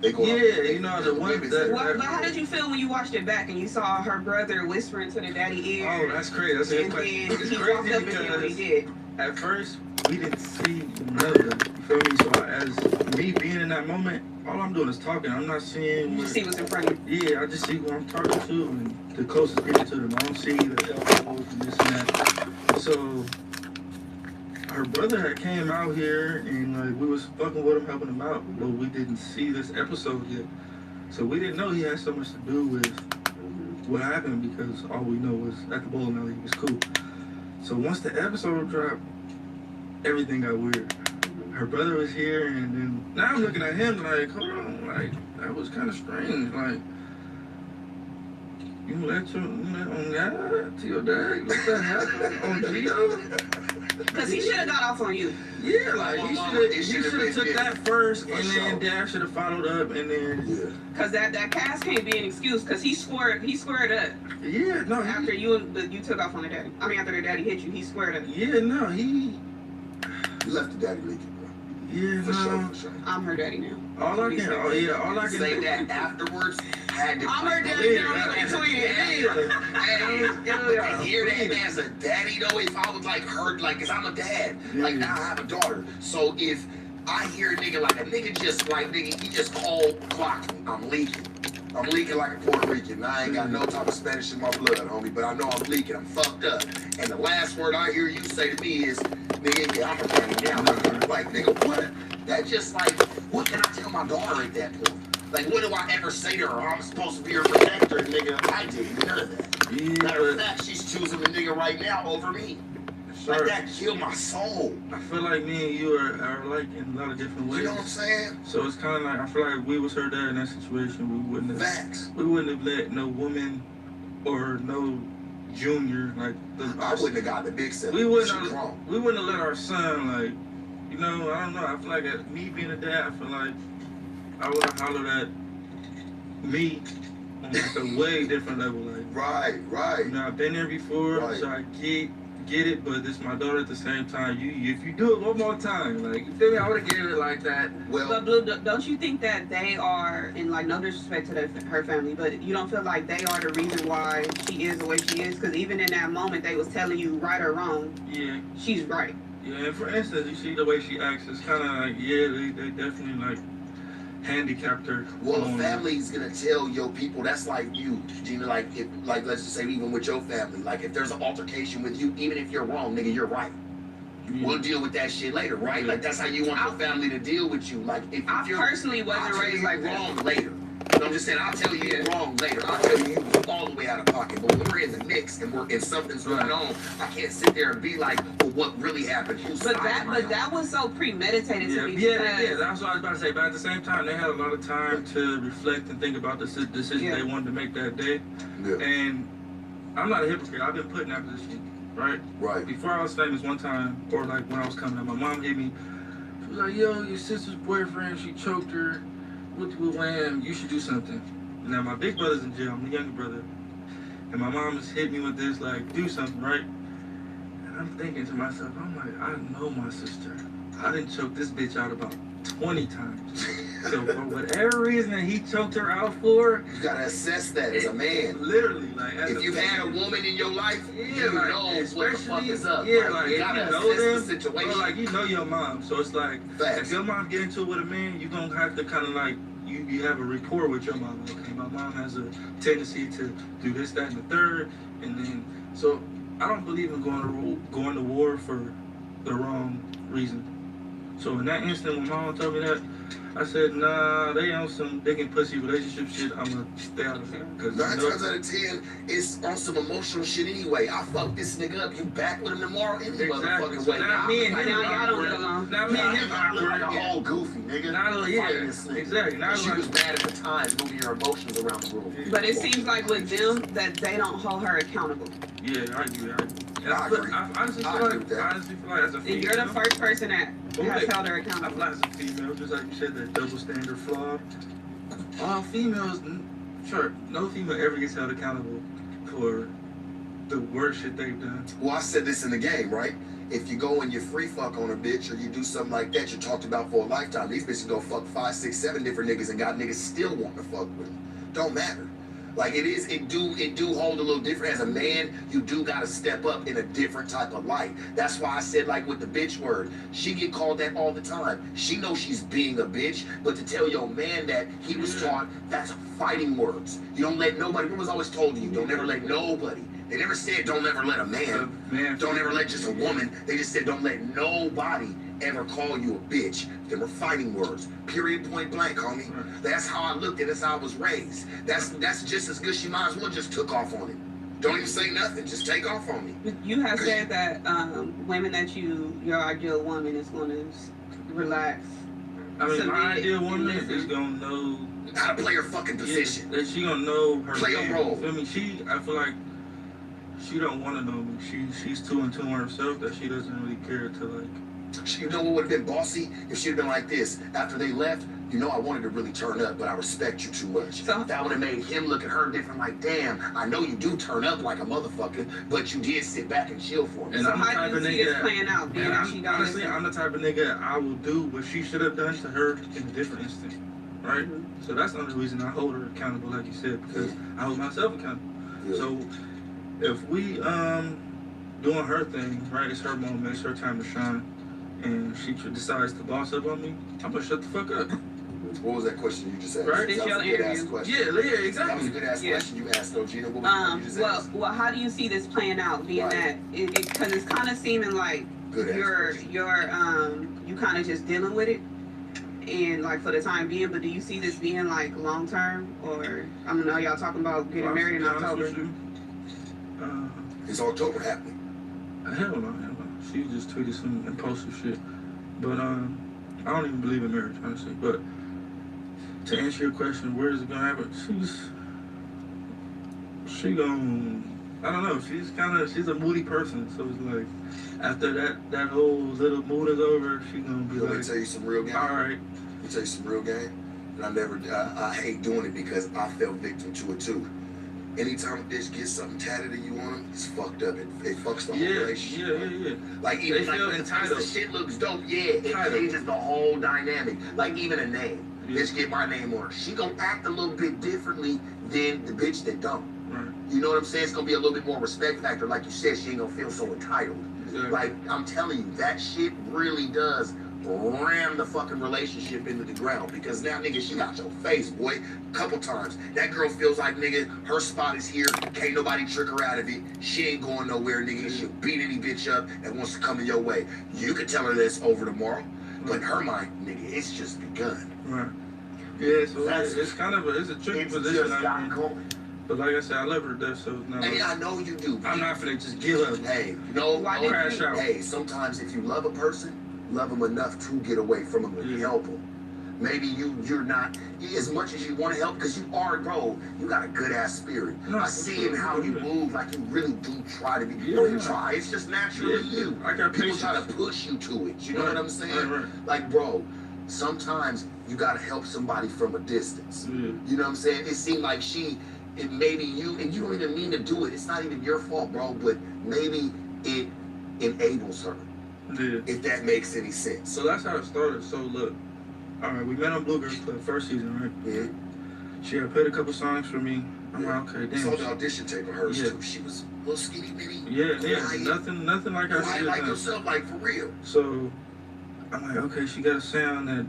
You know, the ones that... Well, but how did you feel when you watched it back and you saw her brother whispering to the daddy ear? Oh, that's crazy. That's a good question. It's crazy because at first, we didn't see none of them. You feel me? So as me being in that moment, all I'm doing is talking. I'm not seeing... You see what's in front of you. Yeah, I just see who I'm talking to and the closest people to them. I don't see the elbows and this and that. So... her brother had came out here and like we was fucking with him, helping him out, but we didn't see this episode yet. So we didn't know he had so much to do with what happened because all we know was at the bowling alley he was cool. So once the episode dropped, everything got weird. Her brother was here and then now I'm looking at him like, hold on, like that was kind of strange. Like you let on God to your dad, you let that happen on Geo? Because he should have got off on you. Yeah, like he should have took that first, and then Dad should have followed up, and then. Because that cast can't be an excuse, because he squared up. Yeah, no. After you took off on the daddy. I mean, after the daddy hit you, he squared up. Yeah, no, he. You left the daddy leaking, bro. Yeah, for sure. I'm her daddy now. All I can say that afterwards. I'm her daddy now. I hear that as a daddy though. If I was like hurt, like, cause I'm a dad. Like now I have a daughter. So if I hear a nigga like a nigga just like nigga, he just cold clocked me. I'm leaking. I'm leaking like a Puerto Rican. I ain't got no type of Spanish in my blood, homie. But I know I'm leaking. I'm fucked up. And the last word I hear you say to me is, nigga, yeah, I'm a daddy now. Like nigga, what? That just like, what can I tell my daughter at that point? Like, what do I ever say to her? I'm supposed to be her protector, nigga. I did none of that. Yeah, Matter of fact, she's choosing the nigga right now over me. Like, that killed my soul. I feel like me and you are like in a lot of different ways. You know what I'm saying? So it's kind of like, I feel like we was her dad in that situation. We wouldn't have let no woman or no junior, like, I wouldn't have got the big step. we wouldn't have let our son, like, you know, I don't know. I feel like me being a dad, I feel like I would have hollered at me on like a way different level. Like, right. You know, I've been there before, Right. so I get it, but this my daughter at the same time. If you do it one more time, like, you feel me? I would have gave it like that. Well, But Blue, don't you think that they are, and like no disrespect to her family, but you don't feel like they are the reason why she is the way she is? Because even in that moment, they was telling you right or wrong. Yeah. She's right. Yeah, and for instance, you see the way she acts, it's kind of like, yeah, they definitely, like, handicapped her. well, the family's gonna tell your people. That's like you, Gina. Like, if, like, let's just say even with your family, like, if there's an altercation with you, even if you're wrong, nigga, you're right. Yeah. We'll deal with that shit later, right? Like, that's how you want your family to deal with you. Like, if I you're personally wasn't I'll tell raised you like wrong that. later. But I'm just saying, I'll tell you you're wrong later. I'll tell you was all the way out of pocket. But when we're in the mix and something's going on, I can't sit there and be like, well, what really happened? But that was so premeditated to me. Yeah, that's what I was about to say. But at the same time, they had a lot of time to reflect and think about the decision they wanted to make that day. Yeah. And I'm not a hypocrite. I've been put in that position, right? Right. Before I was famous one time, or like when I was coming up, my mom hit me. She was like, yo, your sister's boyfriend, she choked her. With wham, you should do something. Now, my big brother's in jail. I'm the younger brother. And my mom has hit me with this, like, do something, right? And I'm thinking to myself, I'm like, I know my sister. I done choked this bitch out about 20 times. So for whatever reason that he choked her out for, You gotta assess that as a man. literally, like, as If you've had a woman in your life, you like, know what the fuck is up. Yeah, Like, like, you if gotta you know assess them, the situation. bro, like, you know your mom. So it's like, Facts. if your mom get into it with a man, you gonna have to kind of like, you have a rapport with your mom. Okay, my mom has a tendency to do this, that, and the third, and then, so I don't believe in going to war for the wrong reason. So in that instant, when mom told me that, I said, nah, they on some dick and pussy relationship shit. I'm gonna stay out of it. Cause 9 times out of 10, it's on some emotional shit anyway. I fucked this nigga up. You back with him tomorrow any motherfucking way. Not me and him. Y'all don't get along. Not me and him. I look like a whole goofy nigga. Not Fighting yeah, this nigga. exactly. Not She like, was mad at the time, moving her emotions around the room. But it seems like with them that they don't hold her accountable. yeah, I agree. And I agree. I honestly feel like as a female, And you're the first person that has held her I accountable. feel like as a female, just like you said, that double standard flawed. All females, sure, no female ever gets held accountable for the worst shit they've done. Well, I said this in the game, right? If you go and you free fuck on a bitch or you do something like that, you're talked about for a lifetime. These bitches go fuck 5, 6, 7 different niggas and got niggas still wanting to fuck with them. Don't matter. Like it do hold a little different. As a man, you do gotta step up in a different type of light. That's why I said, like with the bitch word, she get called that all the time. She knows she's being a bitch, but to tell your man that he was taught, that's fighting words. You don't let nobody, women's always told you, don't ever let nobody. They never said don't ever let a man, don't ever let just a woman. They just said don't let nobody ever call you a bitch. They were fighting words. Period, point blank, homie. That's how I looked at it. That's how I was raised. That's just as good. She might as well just took off on it. Don't even say nothing. Just take off on me. You have said that women that your ideal woman is going to relax. I mean, my Submit ideal and woman listen. is gonna know How to play her fucking position. that she gonna know her Play a man. role. Feel me? I feel like she don't want to know me. She's too in tune with herself that she doesn't really care to like. You know what would have been bossy if she'd have been like this after they left? You know, I wanted to really turn up, but I respect you too much. So- That would have made him look at her different. Like, damn, I know you do turn up like a motherfucker, but you did sit back and chill for me. And So I'm the how type do you of see nigga this playing out? Being that she don't honestly, listen? I'm the type of nigga I will do what she should have done to her in a different instant, right? Mhm. So that's the only reason I hold her accountable, like you said, because I hold myself accountable. Yeah. So if we doing her thing, right? It's her moment, it's her time to shine, and she decides to boss up on me, I'm gonna shut the fuck up. What was that question you just asked? Right. That It's was your a good ass interview. question. Yeah, That was a exactly. good ass Yeah. question you asked, though, Gina. What was the one you just asked? Well, how do you see this playing out? Being Right. that because it's kind of seeming like Good ass question. you kind of just dealing with it. and like for the time being, but do you see this being like long term, or I don't know, y'all talking about getting married in October? It's October happening. Hell no. She just tweeted some impulsive shit. But I don't even believe in marriage, honestly. But to answer your question, where is it gonna happen? She gonna, I don't know. She's a moody person. So it's like after that whole little mood is over, she gonna be like. Let me tell you some real game. All right. Let me tell you some real game. And I hate doing it because I fell victim to it too. Anytime a bitch gets something tatted and you want them, it's fucked up. It fucks the whole relationship. Yeah. Like even they like the shit looks dope. Yeah, it changes the whole dynamic. Like even a name. Bitch get my name on her. She gonna act a little bit differently than the bitch that don't. Right. You know what I'm saying? It's gonna be a little bit more respect factor. Like you said, she ain't gonna feel so entitled. Exactly. Like I'm telling you, that shit really does ram the fucking relationship into the ground, because now, nigga, she got your face, boy, couple times. That girl feels like, nigga, her spot is here, can't nobody trick her out of it, she ain't going nowhere, nigga, she'll beat any bitch up that wants to come in your way. You could tell her this over tomorrow, but in her mind, nigga, it's just begun. Right. Yeah, so it's kind of a tricky position. But like I said, I love her to death, so it's not. Hey, I know you do. I'm not finna just give up. Hey, no, crash out. Hey, sometimes if you love a person, love them enough to get away from them and help them. Maybe you're not as much as you want to help, because you are, bro. You got a good ass spirit. No, I see in how you move, like you really do try to be. You don't even try. It's just naturally you. I got people patience. try to push you to it. You know what I'm saying? Right. Like, bro, sometimes you gotta help somebody from a distance. Yeah. You know what I'm saying? It seemed like maybe you, and you don't even mean to do it. It's not even your fault, bro. But maybe it enables her. Yeah. If that makes any sense. So that's how it started. So look, all right, we met on Blue Girls Club first season, right? Yeah. She had played a couple songs for me. I'm like, okay, damn. Saw the audition tape of hers too. She was a little skinny bitty. Yeah, nothing like her. Quiet like yourself, like for real. So I'm like, okay, she got a sound that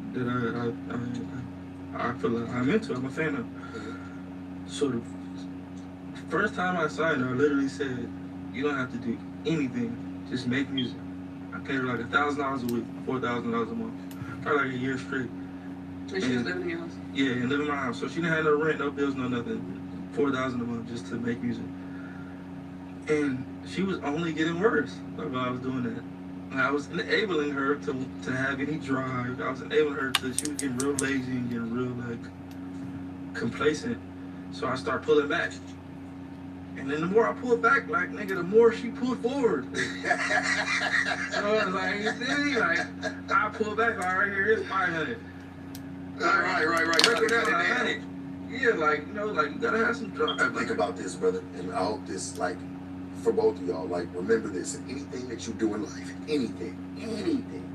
I feel like I'm into. I'm a fan of. So the first time I signed her, I literally said, you don't have to do anything, just make music. I paid her like $1,000 a week, $4,000 a month, probably like a year straight. And she was living in your house? Yeah, and living in my house. So she didn't have no rent, no bills, no nothing. $4,000 a month just to make music. And she was only getting worse while I was doing that. And I was enabling her to have any drive. I was enabling her she was getting real lazy and getting real like complacent. So I started pulling back. And then the more I pulled back, like, nigga, the more she pulled forward. So I was like, you see me? Like, I pulled back, like, right here, it's 500. Right. Break it down 100. Yeah, like, you know, like, you gotta have some drive. Think about this, brother, and I hope this, like, for both of y'all, like, remember this, in anything that you do in life, anything,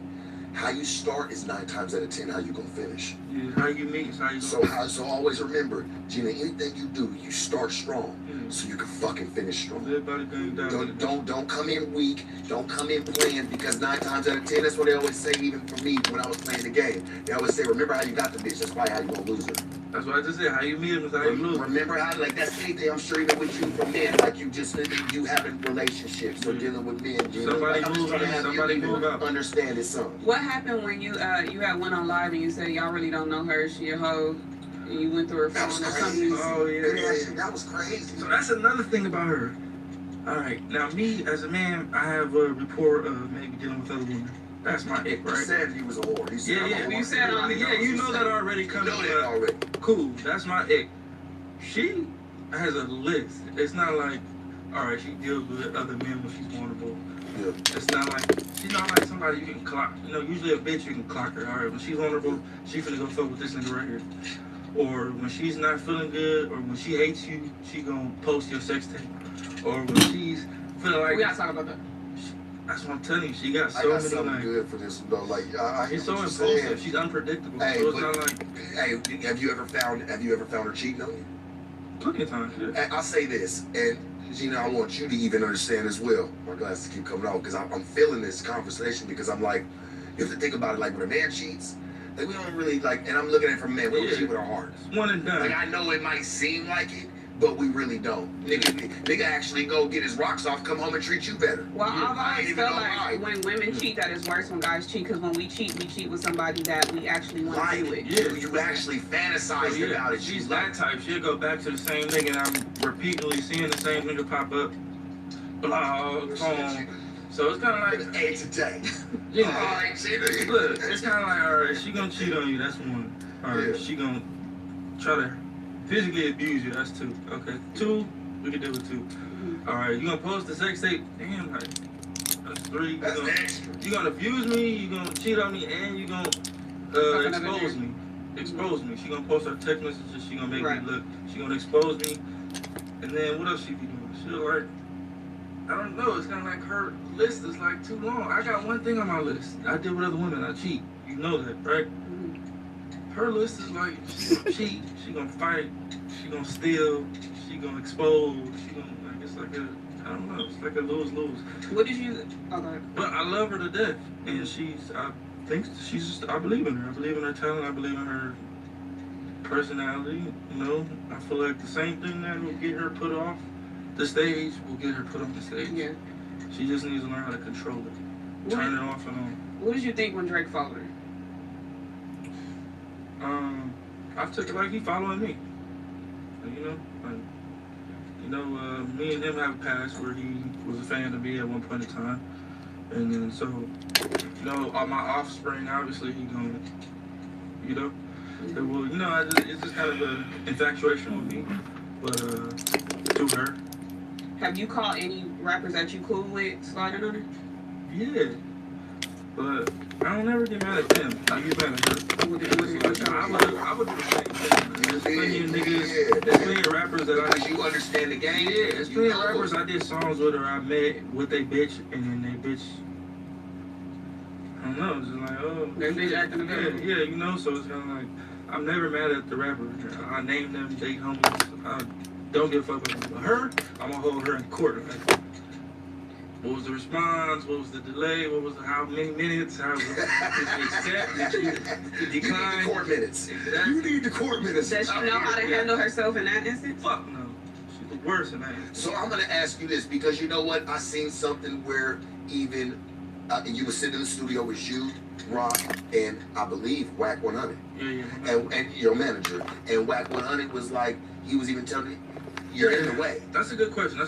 how you start is 9 times out of 10 how you gonna finish. Yeah, how you meet is how you So always remember, Gina, anything you do, you start strong, so you can fucking finish strong. Everybody going down. Don't come in weak. Don't come in playing, because 9 times out of 10, that's what they always say. Even for me, when I was playing the game, they always say, "Remember how you got the bitch. That's probably how you gonna lose her." That's what I just said. How you meet him is how you lose. Remember how, like, that's anything. I'm sure even with you from men, like you having relationships or dealing with men. Somebody move in, somebody move out. Understand this song. What happened when you had went on live and you said y'all really don't know her, she a hoe, and you went through her phone or something? Oh yeah. That was crazy. So that's another thing about her. All right, now me as a man, I have a rapport of maybe dealing with other women. That's my ick, right? He said he was a whore. He said, You said you know that already coming. You know that already. Cool, that's my ick. She has a list. It's not like, all right, she deals with other men when she's vulnerable. Yeah. It's not like, she's not like somebody you can clock. You know, usually a bitch you can clock her. All right, when she's vulnerable, she finna go fuck with this nigga right here. Or when she's not feeling good, or when she hates you, she gonna post your sex tape. Or when she's feeling like, we gotta talk about that. That's what I'm telling you. She got so I got many something like. good for this though. Like She's so impulsive. She's unpredictable. Hey, so it's not like. Hey, have you ever found her cheating on you? Plenty of times. Yeah. I'll say this, and Gina, I want you to even understand as well. My glasses keep coming off because I'm feeling this conversation, because I'm like, you have to think about it. Like when a man cheats, like we don't really like, and I'm looking at it from men. We don't cheat with our hearts. One and done. Like I know it might seem like it, but we really don't. Nigga actually go get his rocks off, come home and treat you better. Well, I I've ain't always even felt gonna lie. like when women cheat, that it's worse when guys cheat, because when we cheat with somebody that we actually want to be with. Yeah, you actually fantasized about it. She's that type. She'll go back to the same nigga, and I'm repeatedly seeing the same nigga pop up. Blog, phone. So it's kind of like A today. Yeah. Alright, Look, it's kind of like, alright, she gonna cheat on you. That's one. Alright, she gonna try to physically abuse you. That's two. Okay, two. We can deal with two. Alright, you gonna post the sex tape? Damn, like that's three. You gonna abuse me? You gonna cheat on me? And you gonna expose me? Expose me. She gonna post her text messages. She gonna make me look. She gonna expose me. And then what else she be doing? She'll like. I don't know, it's kind of like her list is like too long. I got one thing on my list. I deal with other women, I cheat. You know that, right? Her list is like, she gonna cheat, she gonna fight, she gonna steal, she gonna expose, she gonna, like, it's like a, I don't know, it's like a lose-lose. What did you, okay. But I love her to death, and I believe in her. I believe in her talent, I believe in her personality, you know? I feel like the same thing that will get her put off the stage will get her put on the stage. Yeah. She just needs to learn how to control it. Turn it off and on. What did you think when Drake followed her? I took it like he following me. Me and him have a past where he was a fan of me at one point in time. And then so, my offspring, obviously he gonna, it's just kind of an infatuation with me. But to her. Have you caught any rappers that you cool with sliding on her? Yeah. But I don't ever get mad at them. I get mad at her. I would do the same thing. There's plenty of niggas, there's plenty of rappers that I... You understand the game? Yeah, there's plenty of rappers I did songs with or I met with they bitch, and then they bitch... I don't know, it's just like, oh... They bitch acting together. Yeah, so it's kind of like... I'm never mad at the rapper. I name them, they homies. I don't give a fuck about them. But her, I'm gonna hold her in court. Like, what was the response? What was the delay? How many minutes? How did you accept? Did you decline? You need the court minutes. Exactly. You need the court minutes. Does she know how to handle herself in that instance? Fuck no. She's the worst in that instance. So I'm gonna ask you this because you know what? I seen something where even you were sitting in the studio with you, Rock, and I believe Whack 100. Yeah. And your manager. And Whack 100 was like, he was even telling me, you're in the way. That's a good question.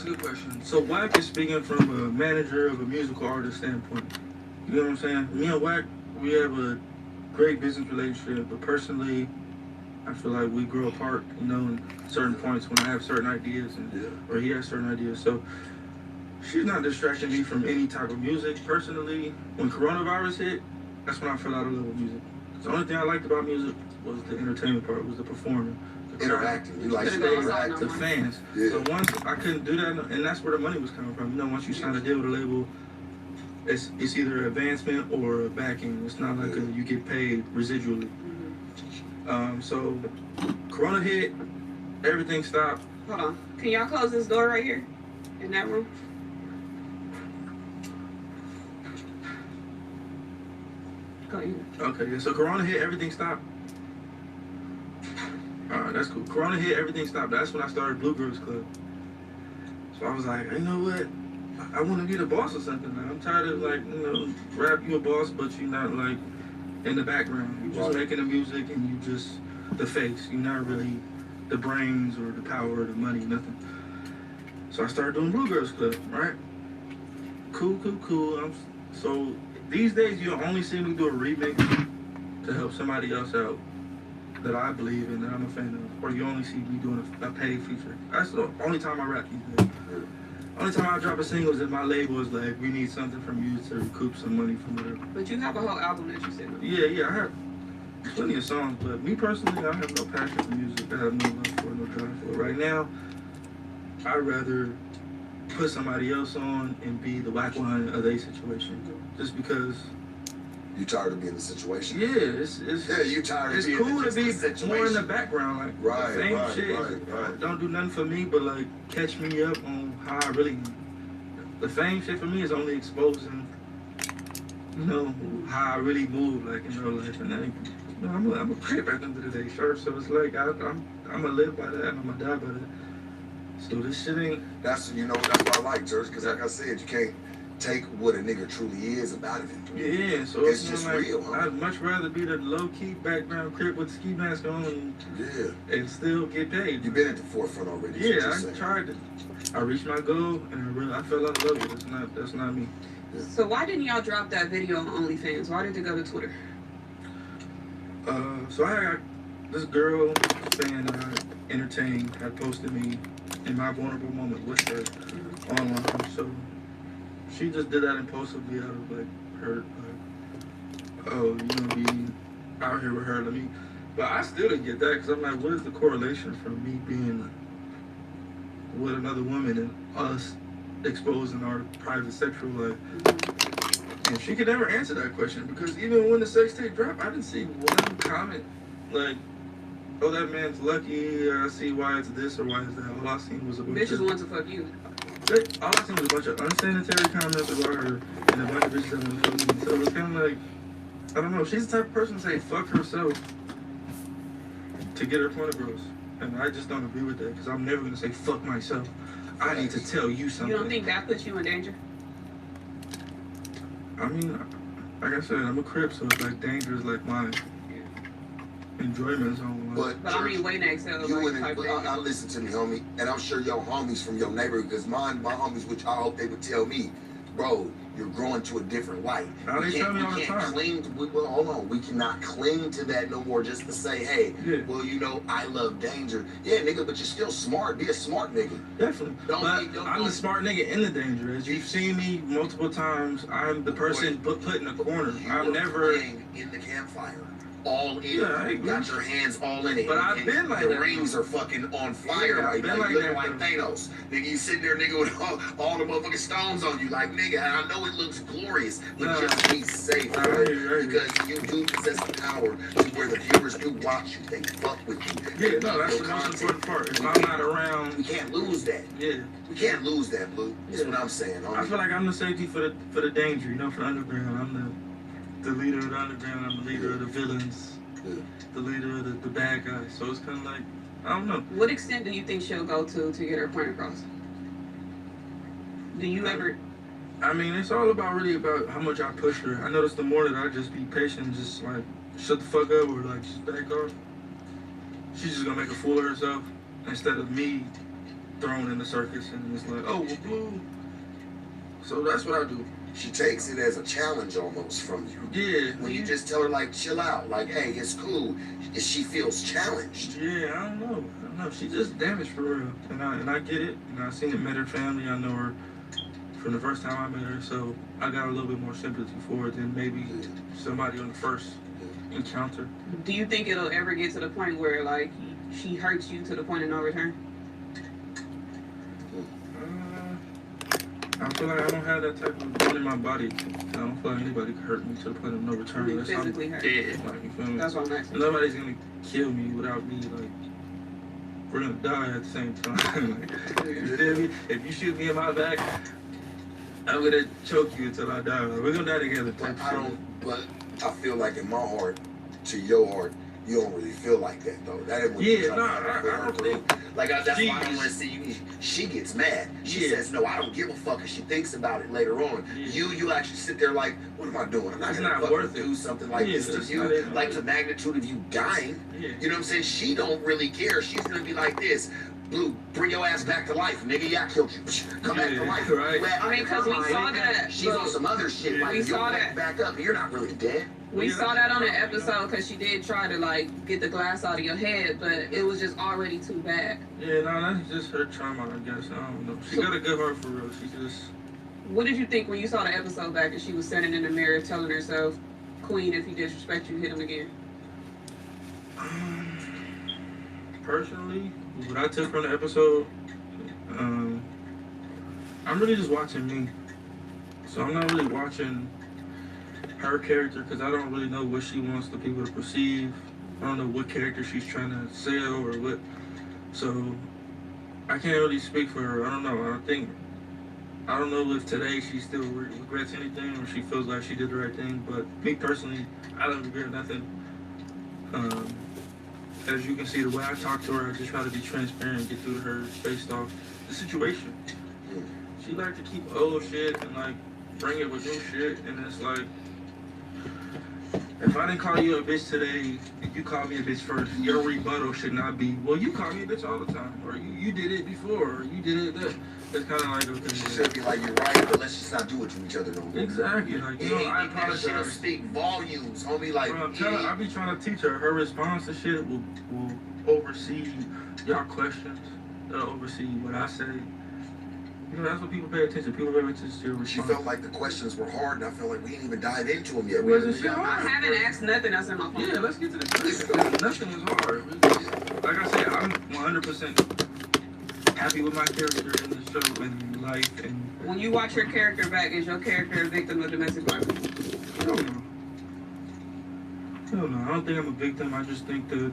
So Whack is speaking from a manager of a musical artist standpoint. You know what I'm saying? Me and Whack, we have a great business relationship, but personally, I feel like we grow apart, in certain points when I have certain ideas or he has certain ideas. So she's not distracting me from any type of music. Personally, when coronavirus hit, that's when I fell out of love with music. The only thing I liked about music was the entertainment part, was the performing. Interacting. You like the fans. Yeah. So once I couldn't do that, and that's where the money was coming from. Once you sign a deal with a label, it's either advancement or backing. It's not like you get paid residually. So Corona hit, everything stopped. Hold on. Can y'all close this door right here? In that room? Go ahead. Okay, so Corona hit, everything stopped. Alright, that's cool. Corona hit, everything stopped. That's when I started Blue Girls Club. So I was like, you know what? I want to be the boss or something. I'm tired of rap, you a boss, but you're not in the background. You're just making the music and you just the face. You're not really the brains or the power or the money, nothing. So I started doing Blue Girls Club, right? Cool. So these days you'll only see me do a remix to help somebody else out that I believe in, that I'm a fan of. Or you only see me doing a paid feature. That's the only time I rap these days. Only time I drop a single is if my label is like, we need something from you to recoup some money from whatever. But you have a whole album that you said. Yeah, I have plenty of songs, but me personally, I have no passion for music. I have no love for it, no drive for it. Right now, I'd rather put somebody else on and be the whack one of their situation. Just because... You tired of being in the situation? Yeah, you tired of being cool to be situation. more in the background, right, same shit. Don't do nothing for me, but catch me up on how I really. The fame shit for me is only exposing, how I really move, in real life, and I'm a crip at the end of the day, sure. So it's like I'm gonna live by that, and I'm gonna die by that. So this shit ain't. That's what I like, Church, because like I said, you can't take what a nigga truly is about it. Yeah, so it's just like, real, huh? I'd much rather be the low-key background crip with the ski mask on and still get paid. You've been at the forefront already. Yeah, I tried to. I reached my goal, and I fell out of love with it. That's not me. Yeah. So why didn't y'all drop that video on OnlyFans? Why did it go to Twitter? So I got this girl fan that I entertained had posted me in my vulnerable moment with her online. So she just did that impulsively out of like her, oh, you know, be out here with her. But I still didn't get that because I'm like, what is the correlation from me being with another woman and us exposing our private sexual life? And she could never answer that question because even when the sex tape dropped, I didn't see one comment like, oh, that man's lucky, I see why it's this or why it's that. All I seen was a bunch Bitches want to fuck you. all I seen was a bunch of unsanitary comments about her and a bunch of bitches that want to fuck me. So it's kind of like, I don't know, she's the type of person to say fuck herself to get her point across. And I just don't agree with that because I'm never going to say fuck myself. I need to tell you something. You don't think that puts you in danger? I mean, like I said, I'm a crip, so it's like danger is like my enjoyment zone. But I mean, way next to I listen to me, homie, and I'm sure your homies from your neighborhood, because my homies, which I hope they would tell me, bro, you're growing to a different light. Now they tell me all the time. Hold on, we cannot cling to that no more just to say, hey, well, you know, I love danger. Yeah, nigga, but you're still smart. Be a smart nigga. Definitely. I'm the smart nigga in the danger. As you've seen me multiple times, I'm the person put in a corner. I'm never in the campfire. All in. Yeah, You got your hands all in it. But I've been like the that. rings are fucking on fire right now. You looking like Thanos. Nigga, you sitting there, nigga, with all the motherfucking stones on you. Like, nigga, and I know it looks glorious, but just be safe, right? Because you do possess the power to where the viewers do watch you. They fuck with you. Yeah, no, that's the most important part. If I'm not around, we can't lose that. Yeah. We can't lose that, Blue. That's what I'm saying. I feel like I'm the safety for the danger, you know, for the underground. I'm the leader of the underground. I'm the leader of the villains. The leader of the bad guys. So it's kind of like, I don't know. What extent do you think she'll go to get her point across? Do you ever? I mean, it's all really about how much I push her. I notice the more that I just be patient and just like shut the fuck up or like just back off, she's just gonna make a fool of herself instead of me thrown in the circus and it's like, oh, well, Blue. So that's what I do. She takes it as a challenge almost from you. Yeah. When you just tell her, like, chill out, like, hey, it's cool, she feels challenged. Yeah, I don't know. She just damaged for real. And I get it. You know, I seen it, met her family. I know her from the first time I met her. So I got a little bit more sympathy for it than maybe somebody on the first encounter. Do you think it'll ever get to the point where, like, she hurts you to the point of no return? I feel like I don't have that type of gun in my body. I don't feel like anybody could hurt me to the point of no return. You physically hurt. Yeah, like, you feel me? That's what I'm asking. Nobody's gonna kill me without me, like, we're gonna die at the same time. Like, you feel me? If you shoot me in my back, I'm gonna choke you until I die. Like, we're gonna die together. But I feel like in my heart, to your heart, you don't really feel like that, though. That ain't what I don't think. Like, that's why I don't want to see you. She gets mad. She says, no, I don't give a fuck. And she thinks about it later on. You actually sit there like, what am I doing? I'm not going to fucking do something like this to you. Like, the magnitude of you dying. You know what I'm saying? She don't really care. She's going to be like this. Blue, bring your ass back to life, nigga. Yeah, I killed you. Come back to life. Right. I mean, because we saw that. She's on some other shit. Like, you back up. You're not really dead. We saw that on the episode because she did try to, like, get the glass out of your head, but it was just already too bad. Yeah, no, that's just her trauma, I guess. I don't know. She got a good heart for real. She just... What did you think when you saw the episode back and she was standing in the mirror telling herself, Queen, if he disrespect you, hit him again? Personally, what I took from the episode, I'm really just watching me. So I'm not really watching her character because I don't really know what she wants the people to perceive. I don't know what character she's trying to sell or what. So I can't really speak for her. I don't know. I don't know if today she still regrets anything or she feels like she did the right thing. But me personally, I don't regret nothing. as you can see, the way I talk to her, I just try to be transparent and get through to her based off the situation. She like to keep old shit and like bring it with new shit, and it's like, if I didn't call you a bitch today, and you called me a bitch first, your rebuttal should not be, well, you call me a bitch all the time, or you did it before, or you did it that. It's kind of like, okay, She should be like, you're right, but let's just not do it to each other no more. exactly, like, you know, I That shit'll apologize. speak volumes, homie. Like, Bro, I'm telling, I be trying to teach her. Her response to shit will oversee y'all questions. It'll oversee what I say. You know, that's what people pay attention. People pay attention to your response. she felt like the questions were hard, and I felt like we didn't even dive into them yet. Wasn't shit I hard? haven't asked nothing else in my phone. Yeah, let's get to the question. Nothing is hard. Like I said, I'm 100% happy with my character in the show and life. And When you watch your character back, is your character a victim of domestic violence? hell no. Hell no. I don't think I'm a victim. I just think that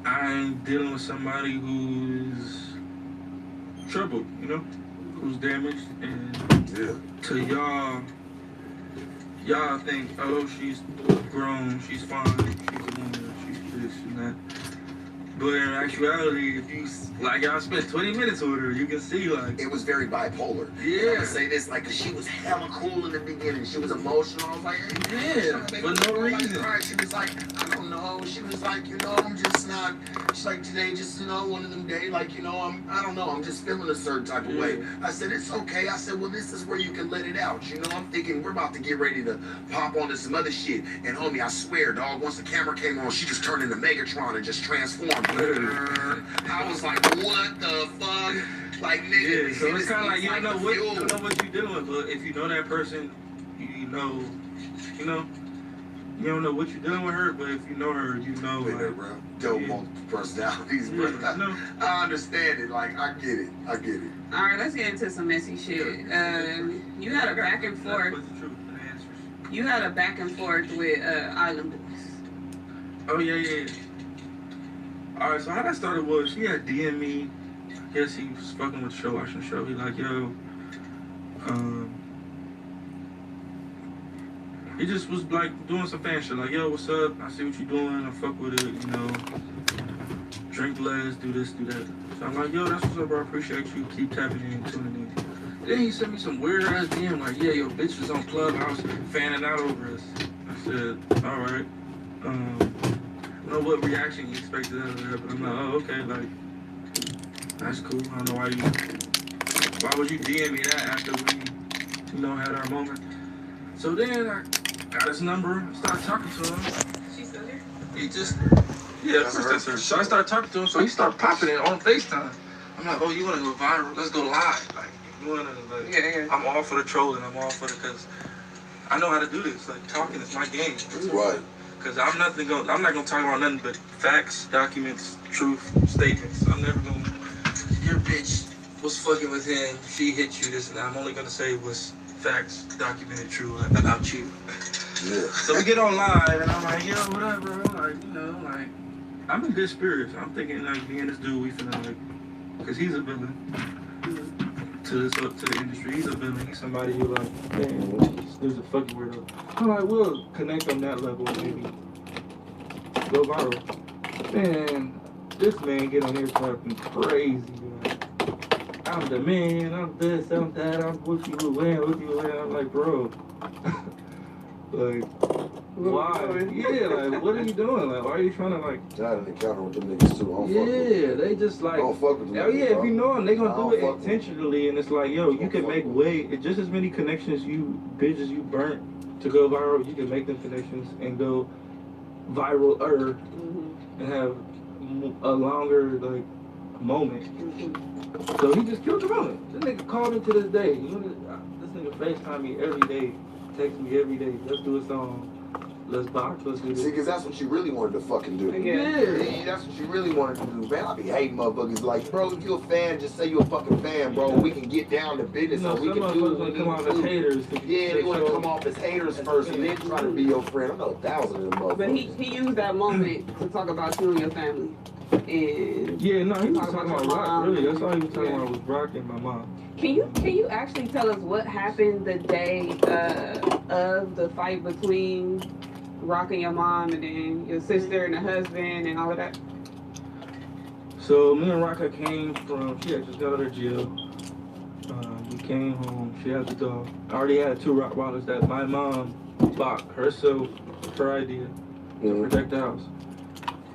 I'm dealing with somebody who's troubled, you know, who's damaged, and to y'all think, oh, she's grown, she's fine, she's a woman, she's this and that. But in actuality, if you, like, y'all spent 20 minutes with her, you can see, like, It was very bipolar. Yeah. I'm gonna say this, like, 'cause she was hella cool in the beginning. She was emotional. I was like, hey, Yeah, for no reason. Right. She was like, I don't know. She was like, you know, I'm just not. She's like, today, just, you know, one of them days, like, you know, I don't know. I'm just feeling a certain type of way. I said, it's okay. I said, well, this is where you can let it out. You know, I'm thinking we're about to get ready to pop onto some other shit. And homie, I swear, dog, once the camera came on, she just turned into Megatron and just transformed. I was like, what the fuck? Like, nigga. Yeah, so it's kind of like, you don't know what fuel. you don't know what you're dealing with, but if you know that person, you know, you don't know what you're dealing with her, but if you know her, you know, Wait, like, bro. Dope multiple personalities, bro. yeah, no. I understand it. Like, I get it. I get it. All right, let's get into some messy shit. You had a back and forth. What's the truth and the answers? You had a back and forth with Island Boys. Oh yeah. All right, so how that started was she had DM me. I guess he was fucking with the show, watching the show. He like, yo, he just was like doing some fan shit. Like, yo, what's up? I see what you doing. I fuck with it. You know, drink less, do this, do that. So I'm like, yo, that's what's up, bro. I appreciate you. Keep tapping in, tuning in. Then he sent me some weird ass DM like, yeah, yo, bitch was on Clubhouse fanning out over us. I said, all right. I don't know what reaction you expected out of that, but I'm like, oh, okay, like, that's cool. I don't know why would you DM me that after we, you know, had our moment. So then I got his number, started talking to him. She's still here? He just, yeah, of course that's her. So I started talking to him, so he started popping it on FaceTime. I'm like, oh, you want to go viral? Let's go live. Like, you want to, like, Yeah. I'm all for the trolling. I'm all for the, because I know how to do this. Like, talking is my game. Right. Because I'm not gonna talk about nothing but facts, documents, truth, statements. I'm never gonna, your bitch was fucking with him, she hit you, this and that. I'm only gonna say what's facts, documented, true about you. Yeah. So we get on live, and I'm like, yo, whatever, like, you know, like, I'm in good spirits. I'm thinking, like, me and this dude, we finna, like, because he's a villain to the industry. He's a villain. He's somebody who, like, man, this dude's a fucking weirdo. I'm like, we'll connect on that level, maybe go viral. Man, this man get on here talking crazy, like, I'm the man, I'm this, I'm that, I'm what you win. I'm like, bro, like, why? Yeah, like, what are you doing? Like, why are you trying to, like... I had an encounter with them niggas too. I don't fuck with them. Yeah, they just, like... I don't fuck with them. Hell yeah, if you know them, they gonna do it fuck with them. intentionally, and it's like, yo, you can make way... Just as many connections bitches you burnt to go viral, you can make them connections and go viral-er and have a longer, like, moment. So he just killed the moment. This nigga called me to this day. You know, this nigga FaceTime me every day, text me every day. Let's do a song. Let's box. Let's do this. See, because that's what you really wanted to fucking do. Yeah. That's what you really wanted to do, man. I be hating motherfuckers like, bro, if you a fan, just say you a fucking fan, bro. We can get down to business, You know, so we some can do motherfuckers what we wanna come off as do. haters. Yeah, they want to come off as haters first and then try to be your friend. I know 1,000 of them motherfuckers. But he used that moment to talk about you and your family. And Yeah, no, he was Talk talking about about your Rock, mom. really. That's all he was talking Yeah. about was Rock and my mom. can you actually tell us what happened the day of the fight between Rock and your mom, and then your sister and the husband and all of that? So me and Rocka came from, she had just got out of jail. We came home, she had the dog. I already had 2 Rottweilers that my mom bought herself, her idea, to protect the house.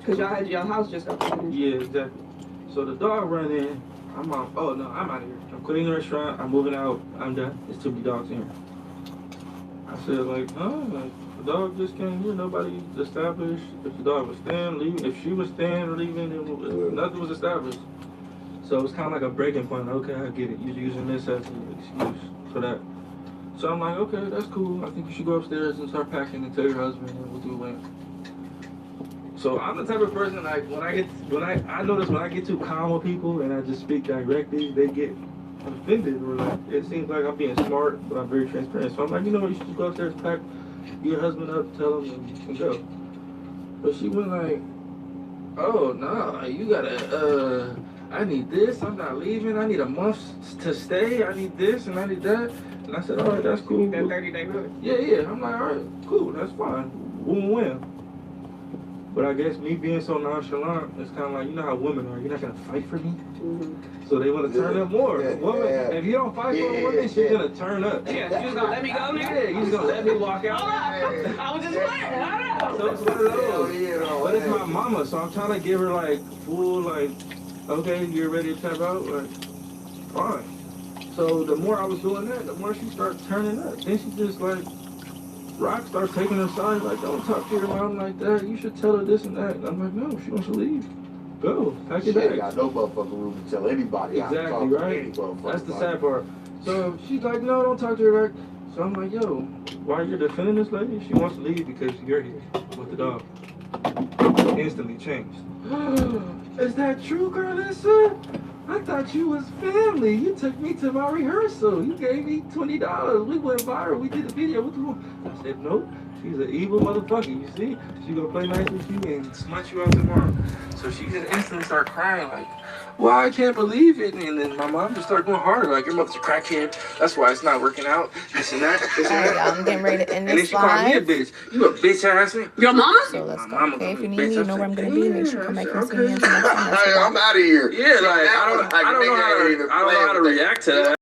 Cause y'all had your house just up there. Yeah, exactly. So the dog ran in, I'm out, oh no, I'm out of here. I'm quitting the restaurant, I'm moving out, I'm done. There's too many dogs in here. I said like, oh, like, the dog just came here, nobody established. If the dog was staying, leaving, if she was staying or leaving, then nothing was established. So it was kind of like a breaking point. Okay, I get it. You're using this as an excuse for that. So I'm like, okay, that's cool. I think you should go upstairs and start packing and tell your husband and we'll do it. So I'm the type of person like I notice when I get too calm with people and I just speak directly, they get offended or like it seems like I'm being smart, but I'm very transparent. So I'm like, you know what, you should just go upstairs, pack your husband up, tell him and go. But she went like, oh no, you gotta I need this, I'm not leaving, I need a month to stay, I need this and I need that. And I said, all right, that's cool. That 30-day notice. Yeah. I'm like, all right, cool, that's fine. Win-win. But I guess me being so nonchalant, it's kind of like, you know how women are, you're not gonna fight for me? Mm-hmm. So they want to turn up more. If you don't fight for a woman, she's gonna turn up. Yeah, you just gonna let me go, nigga? Yeah, you just gonna let me walk out. I was just playing. So it's one of those. But it's my mama, so I'm trying to give her like full like, okay, you're ready to tap out? Like, fine. So the more I was doing that, the more she started turning up. Then she just like, Rock starts taking her side, like, don't talk to your mom like that. You should tell her this and that. And I'm like, no, she wants to leave. Go, pack your bags. She ain't got no motherfucking room to tell anybody how to talk to any motherfucker. That's the sad part. So she's like, no, don't talk to her like. So I'm like, yo, why you're defending this lady? She wants to leave because you're here with the dog. Instantly changed. Is that true, Carlissa? I thought you was family. You took me to my rehearsal. You gave me $20. We went viral. We did a video. I said, nope. She's an evil motherfucker. You see? She gonna play nice with you and smut you out tomorrow. So she just instantly started crying like, well, I can't believe it. And then my mom just started going harder. Like, your mother's a crackhead. That's why it's not working out. This and that. This and that. I'm getting ready to end and this then she called me a bitch. You a bitch ass nigga. Your mama? So let's go. Mama Okay, if you need bitch. me, you know where I'm gonna be. Make sure you come back and see me. I'm out of here. Yeah, like I don't know how to react to that.